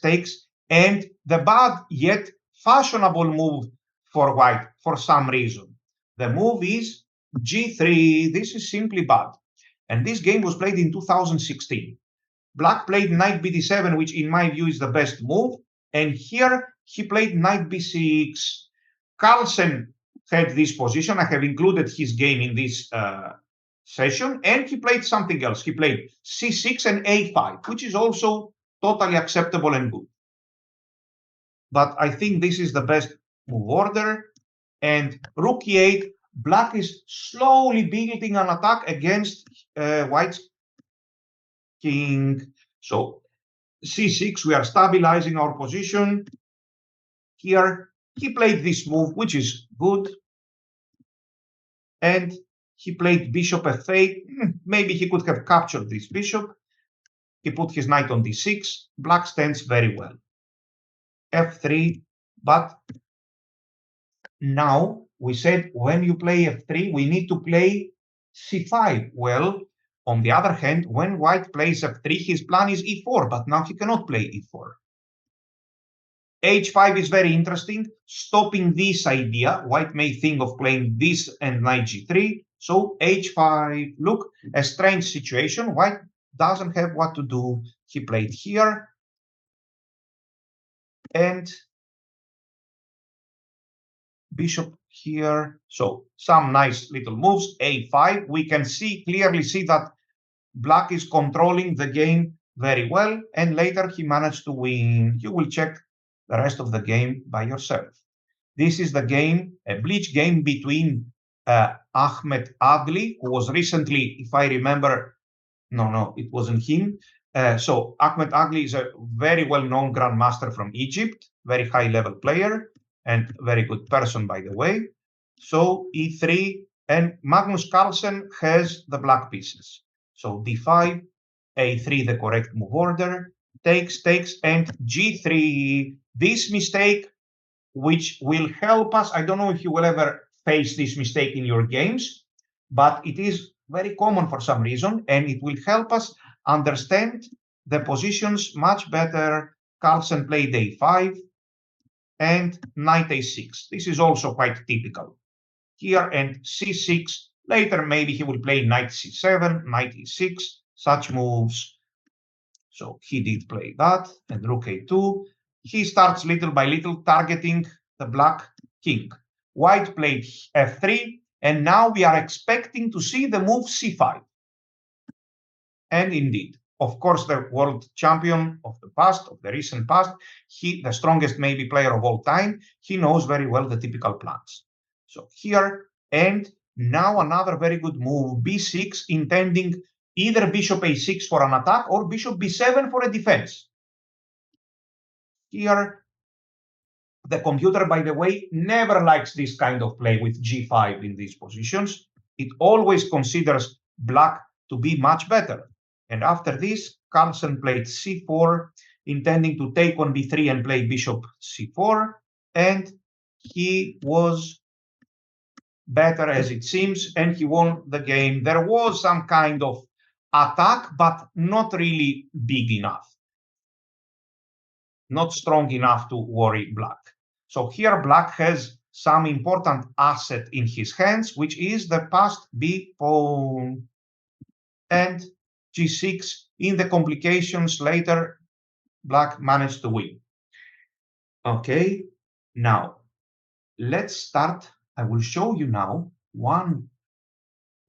and the bad yet fashionable move for white for some reason. The move is g3. This is simply bad. And this game was played in 2016. Black played knight bd7, which in my view is the best move. And here he played knight b6. Carlsen had this position. I have included his game in this session. And he played something else. He played c6 and a5, which is also totally acceptable and good. But I think this is the best move order. And rook e8, black is slowly building an attack against white's king. So c6, we are stabilizing our position. Here, he played this move, which is good. And he played bishop f8. Maybe he could have captured this bishop. He put his knight on d6. Black stands very well. f3, but now we said when you play f3, we need to play c5. Well, on the other hand, when white plays f3, his plan is e4, but now he cannot play e4. h5 is very interesting, stopping this idea. White may think of playing this and knight g3. So h5, look, a strange situation. White doesn't have what to do. He played here. And bishop here. So some nice little moves. a5. We can clearly see that black is controlling the game very well. And later he managed to win. You will check the rest of the game by yourself. This is the game, a bleach game between Ahmed Agli, who was recently, if I remember, no, it wasn't him. So Ahmed Agli is a very well-known grandmaster from Egypt, very high-level player, and very good person, by the way. So e3, and Magnus Carlsen has the black pieces. So d5, a3, the correct move order, takes, and g3. This mistake, which will help us. I don't know if you will ever face this mistake in your games, but it is very common for some reason, and it will help us understand the positions much better. Carlsen played a5 and knight a6. This is also quite typical here, and c6. Later, maybe he will play knight c7, knight e6, such moves. So he did play that, and rook a2. He starts little by little targeting the black king. White played f3, and now we are expecting to see the move c5. And indeed, of course, the world champion of the past, of the recent past, the strongest maybe player of all time, he knows very well the typical plans. So here, and now another very good move, b6, intending either bishop a6 for an attack or bishop b7 for a defense. Here, the computer, by the way, never likes this kind of play with g5 in these positions. It always considers black to be much better. And after this, Carlsen played c4, intending to take on b3 and play bishop c4. And he was better, as it seems, and he won the game. There was some kind of attack, but not really big enough. Not strong enough to worry black. So here black has some important asset in his hands, which is the passed b pawn. And g6, in the complications later, black managed to win. Okay, now let's start. I will show you now one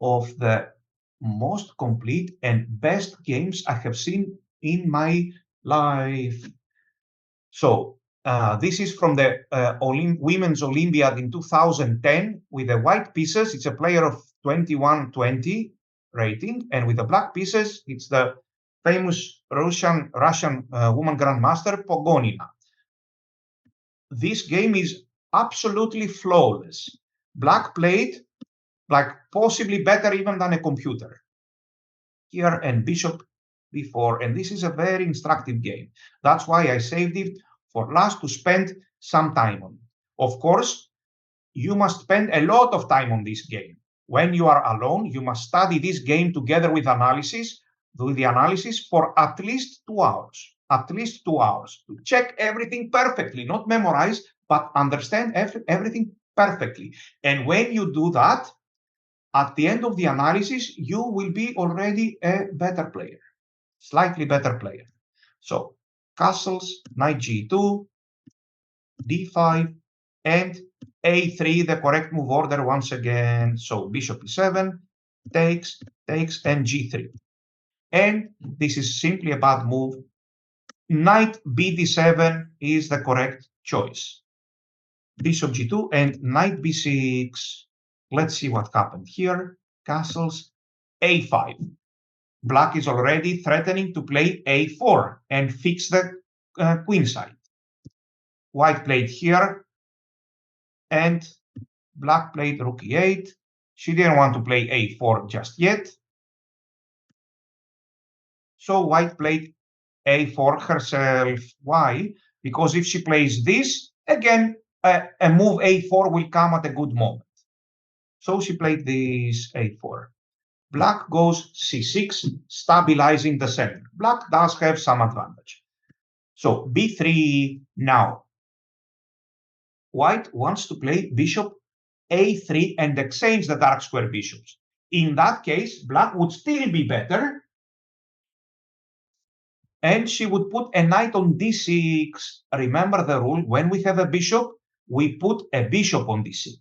of the most complete and best games I have seen in my life. So this is from the Women's Olympiad in 2010 with the white pieces. It's a player of 2120 rating, and with the black pieces, it's the famous Russian woman grandmaster Pogonina. This game is absolutely flawless. Black played like possibly better even than a computer. Here and bishop b4, and this is a very instructive game. That's why I saved it for last to spend some time on. Of course, you must spend a lot of time on this game. When you are alone, you must study this game together with analysis, do the analysis for at least 2 hours. At least 2 hours to check everything perfectly, not memorize, but understand everything perfectly. And when you do that, at the end of the analysis, you will be already a better player, slightly better player. So castles, knight g2, d5, and a3, the correct move order once again. So bishop e7, takes, and g3. And this is simply a bad move. Knight bd7 is the correct choice. Bishop g2 and knight b6. Let's see what happened here. Castles, a5. Black is already threatening to play a4 and fix the queen side. White played here, and black played rook e8. She didn't want to play a4 just yet. So white played a4 herself. Why? because if she plays this, again, a move a4 will come at a good moment. So she played this a4. Black goes c6, stabilizing the center. Black does have some advantage. So b3 now. White wants to play bishop a3 and exchange the dark square bishops. In that case, black would still be better, and she would put a knight on d6. Remember the rule, when we have a bishop, we put a bishop on d6.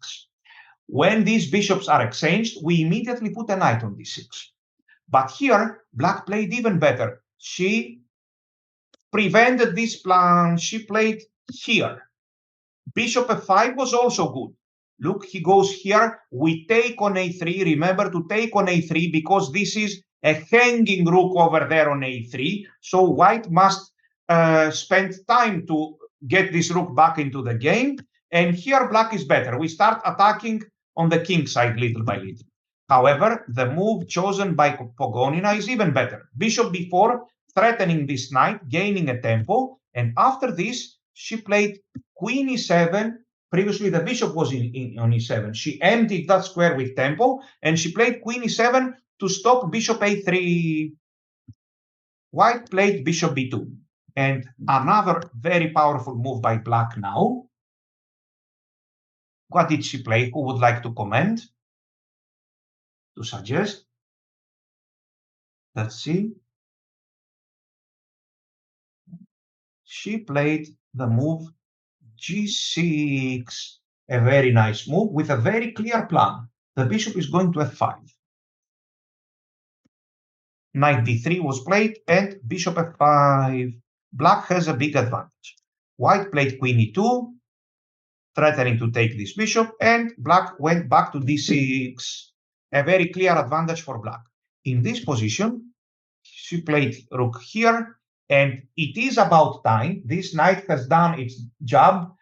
When these bishops are exchanged, we immediately put a knight on d6. But here, black played even better. She prevented this plan. She played here. Bishop f5 was also good. Look, he goes here. We take on a3. Remember to take on a3 because this is a hanging rook over there on a3. So white must spend time to get this rook back into the game. And here black is better. We start attacking on the king side little by little. However, the move chosen by Pogonina is even better. Bishop b4, threatening this knight, gaining a tempo. And after this, she played queen e7. Previously, the bishop was on e7. She emptied that square with tempo, and she played queen e7 to stop bishop a3. White played bishop b2. And another very powerful move by black now. What did she play? Who would like to comment? To suggest? Let's see. She played the move g6, a very nice move with a very clear plan. The bishop is going to f5. Knight d3 was played and bishop f5. Black has a big advantage. White played queen e2, threatening to take this bishop, and black went back to d6. A very clear advantage for black. In this position, she played rook here, and it is about time. This knight has done its job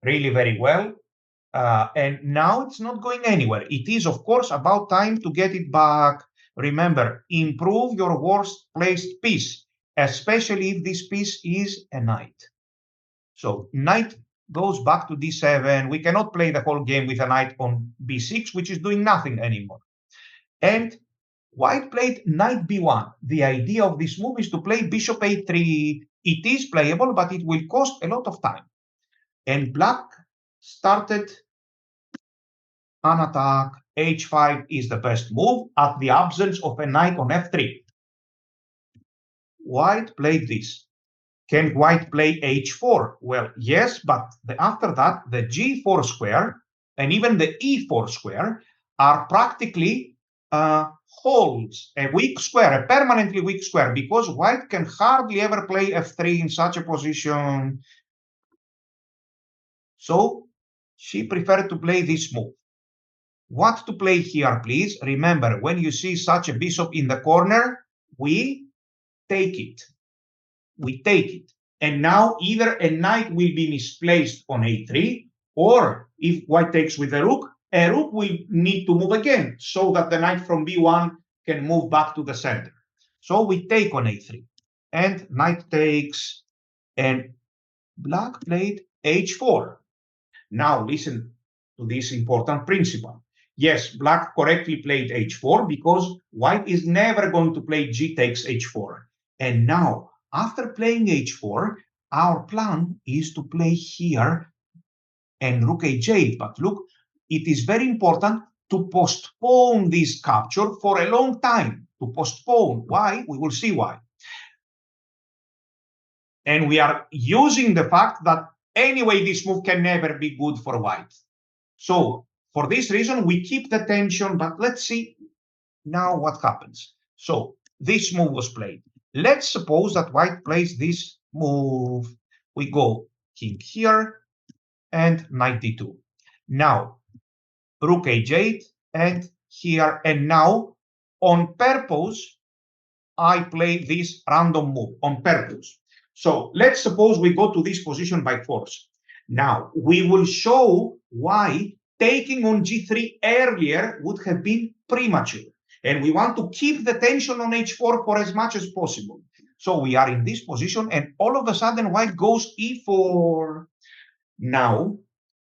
really very well, and now it's not going anywhere. It is, of course, about time to get it back. Remember, improve your worst placed piece, especially if this piece is a knight. So knight goes back to d7. We cannot play the whole game with a knight on b6, which is doing nothing anymore. And white played knight b1. The idea of this move is to play bishop a3. It is playable, but it will cost a lot of time. And black started an attack. h5 is the best move at the absence of a knight on f3. White played this. Can white play h4? Well, yes, but after that, the g4 square and even the e4 square are practically holds, a weak square, a permanently weak square, because white can hardly ever play f3 in such a position. So she preferred to play this move. What to play here, please? Remember, when you see such a bishop in the corner, we take it. We take it. And now either a knight will be misplaced on a3, or if white takes with a rook will need to move again so that the knight from b1 can move back to the center. So we take on a3, and knight takes, and black played h4. Now listen to this important principle. Yes, black correctly played h4 because white is never going to play g takes h4. And now, after playing h4, our plan is to play here and rook h8. But look, it is very important to postpone this capture for a long time. To postpone. Why? We will see why. And we are using the fact that anyway, this move can never be good for white. So for this reason, we keep the tension, but let's see now what happens. So this move was played. Let's suppose that white plays this move. We go king here and knight d2. Now, rook h8 and here, and now on purpose, I play this random move on purpose. So let's suppose we go to this position by force. Now, we will show why taking on g3 earlier would have been premature. And we want to keep the tension on h4 for as much as possible. So we are in this position, and all of a sudden white goes e4. Now,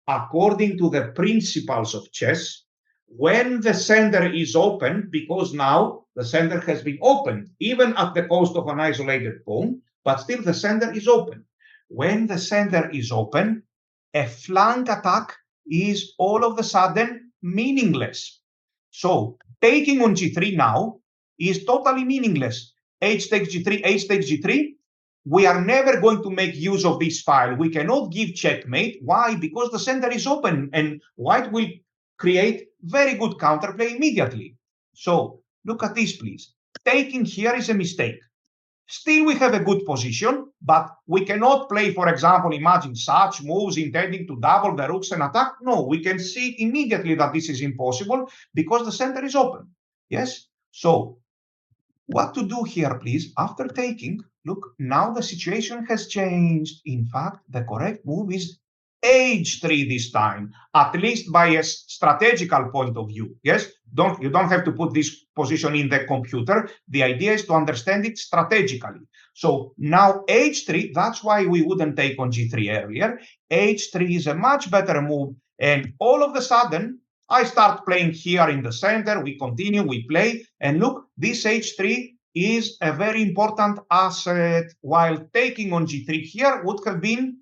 according to the principles of chess, when the center is open, because now the center has been opened, even at the cost of an isolated pawn, but still the center is open. When the center is open, a flank attack is all of a sudden meaningless. So taking on g3 now is totally meaningless. H takes g3, h takes g3. We are never going to make use of this file. We cannot give checkmate. Why? Because the center is open and white will create very good counterplay immediately. So look at this, please. Taking here is a mistake. Still, we have a good position, but we cannot play, for example, imagine such moves intending to double the rooks and attack. No, we can see immediately that this is impossible because the center is open. Yes? So what to do here, please? After taking, look, now the situation has changed. In fact, the correct move is h3 this time, at least by a strategical point of view. Yes, you don't have to put this position in the computer. The idea is to understand it strategically. So now h3, that's why we wouldn't take on g3 earlier. h3 is a much better move, and all of a sudden, I start playing here in the center, we continue, we play, and look, this h3 is a very important asset, while taking on g3 here would have been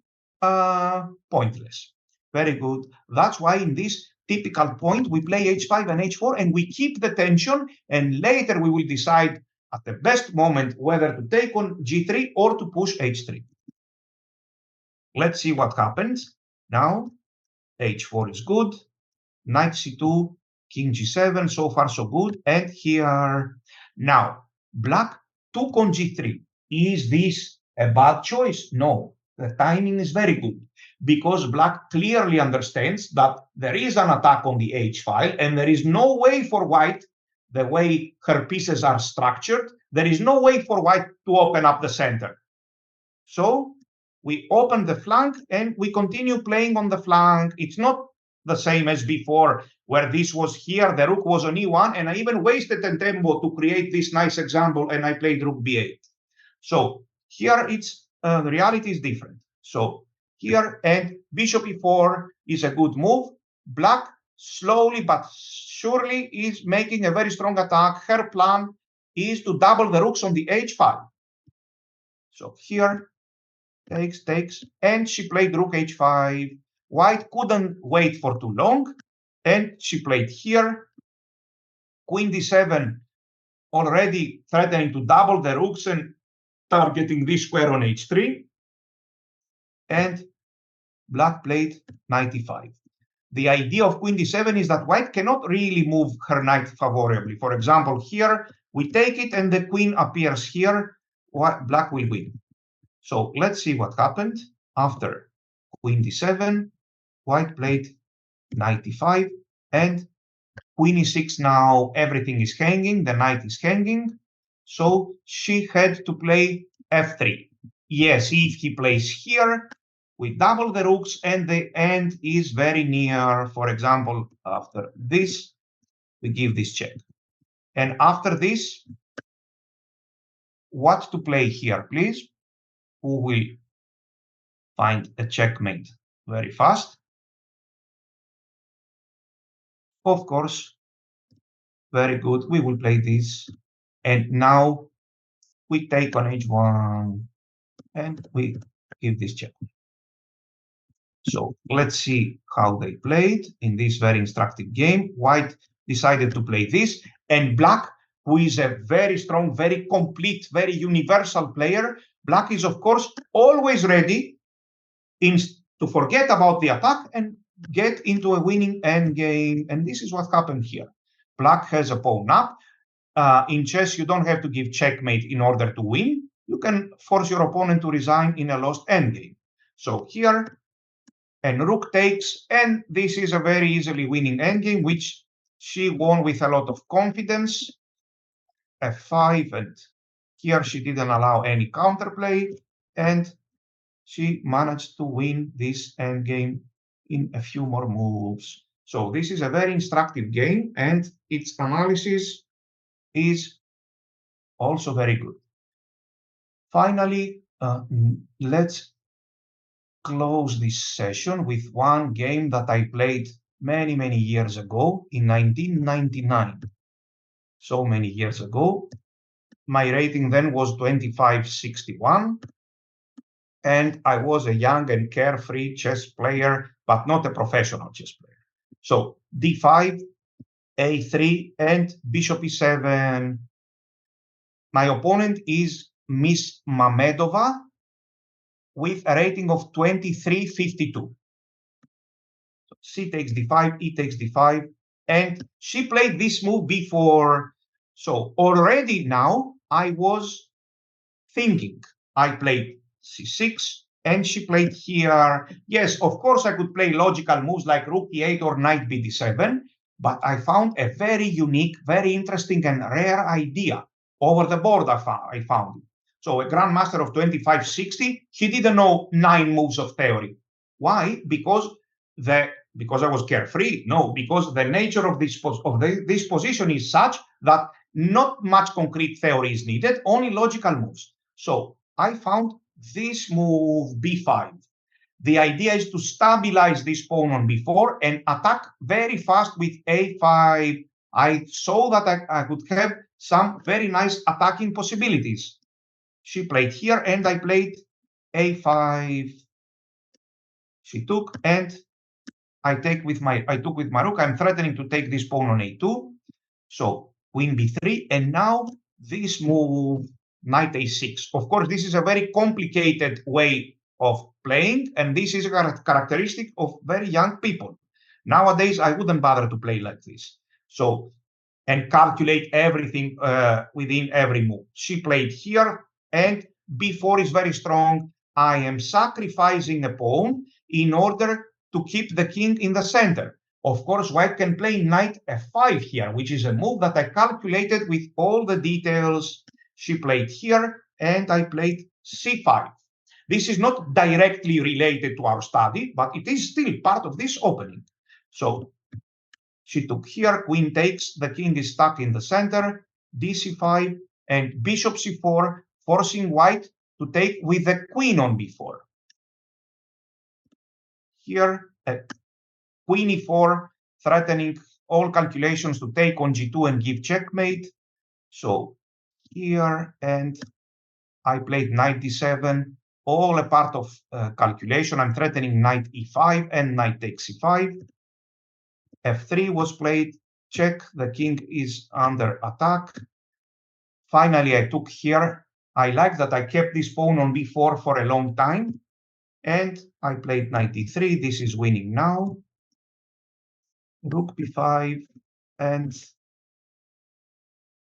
pointless. Very good. That's why in this typical point, we play h5 and h4, and we keep the tension, and later we will decide at the best moment whether to take on g3 or to push h3. Let's see what happens. Now, h4 is good. Knight c2, king g7, so far so good. And here, now, black took on g3. Is this a bad choice? No, the timing is very good because black clearly understands that there is an attack on the h file and there is no way for white, the way her pieces are structured, there is no way for white to open up the center. So we open the flank and we continue playing on the flank. It's not the same as before, where this was here, the rook was on e1, and I even wasted a tempo to create this nice example, and I played rook b8. So here it's the reality is different. So here, and bishop e4 is a good move. Black slowly but surely is making a very strong attack. Her plan is to double the rooks on the h file. So here, takes, and she played rook h5. White couldn't wait for too long, and she played here. Queen d7, already threatening to double the rooks and targeting this square on h3. And black played knight e5. The idea of queen d7 is that white cannot really move her knight favorably. For example, here we take it and the queen appears here. Black will win. So let's see what happened after queen d7. White played knight e5 and queen e6. Now everything is hanging, the knight is hanging. So she had to play f3. Yes, if he plays here, we double the rooks and the end is very near. For example, after this, we give this check. And after this, what to play here, please? Who will find a checkmate very fast? Of course, very good. We will play this. And now we take on h1 and we give this check. So let's see how they played in this very instructive game. White decided to play this, and black, who is a very strong, very complete, very universal player, black is, of course, always ready to forget about the attack and get into a winning endgame. And this is what happened here. Black has a pawn up. In chess, you don't have to give checkmate in order to win. You can force your opponent to resign in a lost endgame. So here, and rook takes, and this is a very easily winning endgame, which she won with a lot of confidence. f5, and here she didn't allow any counterplay, and she managed to win this endgame in a few more moves. So this is a very instructive game, and its analysis is also very good. Finally, let's close this session with one game that I played many, many years ago in 1999. So many years ago. My rating then was 2561, and I was a young and carefree chess player, but not a professional chess player. So d5, a3, and bishop e7. My opponent is Miss Mamedova with a rating of 2352. So c takes d5, e takes d5, and she played this move before. So already now I was thinking. I played c6, and she played here. Yes, of course, I could play logical moves like rook e8 or knight bd7, but I found a very unique, very interesting, and rare idea over the board. I found it. So a grandmaster of 2560, he didn't know 9 moves of theory. Why? Because I was carefree? No, because the nature of this position is such that not much concrete theory is needed, only logical moves. So I found this move b5. The idea is to stabilize this pawn on b4 and attack very fast with a5. I saw that I could have some very nice attacking possibilities. She played here, and I played a5. She took, and I took with my rook. I'm threatening to take this pawn on a2. So queen b3, and now this move, knight a6. Of course, this is a very complicated way of playing, and this is a characteristic of very young people. Nowadays, I wouldn't bother to play like this. So, and calculate everything within every move. She played here, and b4 is very strong. I am sacrificing a pawn in order to keep the king in the center. Of course, white can play knight f5 here, which is a move that I calculated with all the details. She played here, and I played c5. This is not directly related to our study, but it is still part of this opening. So she took here, queen takes, the king is stuck in the center, dc5, and bishop c4, forcing white to take with the queen on b4. Here, queen e4, threatening all calculations to take on g2 and give checkmate. So here, and I played knight d7, all a part of calculation. I'm threatening knight e5 and knight takes e5. f3 was played, check, the king is under attack. Finally, I took here. I like that I kept this pawn on b4 for a long time, and I played knight e3. This is winning now. Rook b5, and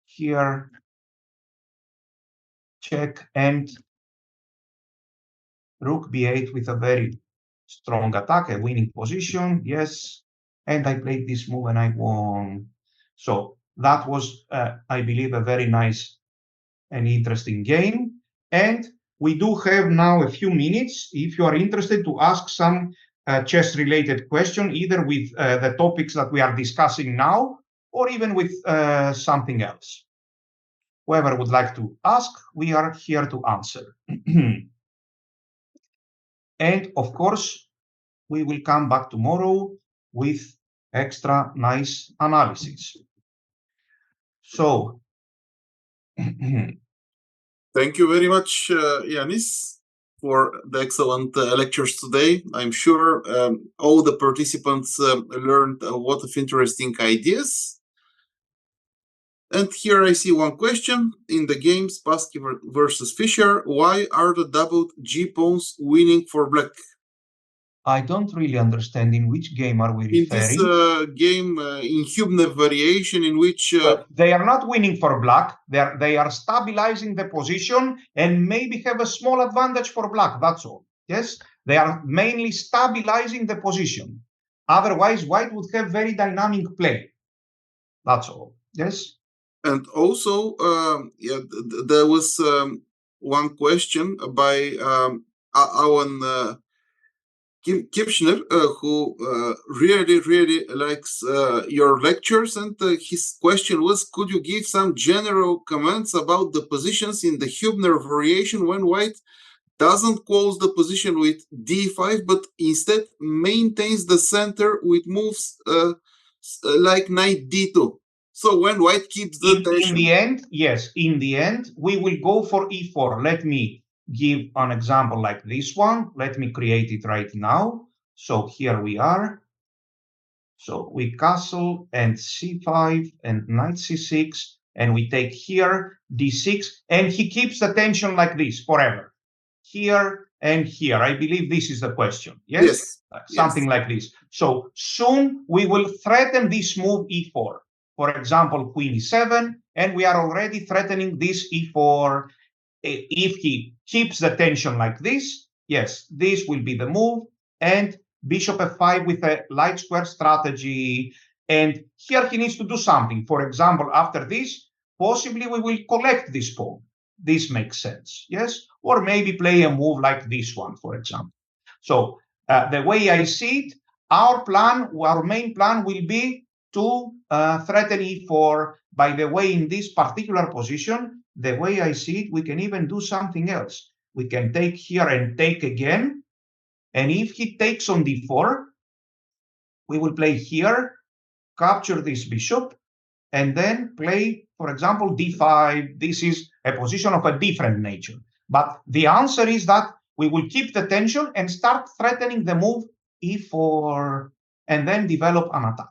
here check, and rook b8 with a very strong attack, a winning position, yes. And I played this move and I won. So that was, I believe, a very nice and interesting game. And we do have now a few minutes if you are interested to ask some chess-related question, either with the topics that we are discussing now, or even with something else. Whoever would like to ask, we are here to answer. And of course, we will come back tomorrow with extra nice analysis. So, thank you very much, Yanis, for the excellent lectures today. I'm sure all the participants learned a lot of interesting ideas. And here I see one question. In the game Spassky versus Fischer, why are the doubled G-pawns winning for black? I don't really understand in which game are we referring. In this game, in Hübner variation, in which... they are not winning for black. They are stabilizing the position and maybe have a small advantage for black, that's all. Yes, they are mainly stabilizing the position. Otherwise, white would have very dynamic play. That's all. Yes. And also, there was one question by Alan Kipchner, who really likes your lectures, and his question was, could you give some general comments about the positions in the Hübner variation when white doesn't close the position with d5, but instead maintains the center with moves like knight d2? So when white keeps the tension. In the end, yes, in the end, we will go for e4. Let me give an example like this one. Let me create it right now. So here we are. So we castle and c5 and knight c6, and we take here d6, and he keeps the tension like this forever. Here and here. I believe this is the question. Yes? Yes. Something like this. So soon we will threaten this move e4. For example, queen e7, and we are already threatening this e4. If he keeps the tension like this, yes, this will be the move, and bishop f5 with a light square strategy. And here he needs to do something. For example, after this, possibly we will collect this pawn. This makes sense, yes? Or maybe play a move like this one, for example. So the way I see it, our main plan will be to threaten e4. By the way, in this particular position, the way I see it, we can even do something else. We can take here and take again. And if he takes on d4, we will play here, capture this bishop, and then play, for example, d5. This is a position of a different nature. But the answer is that we will keep the tension and start threatening the move e4, and then develop an attack.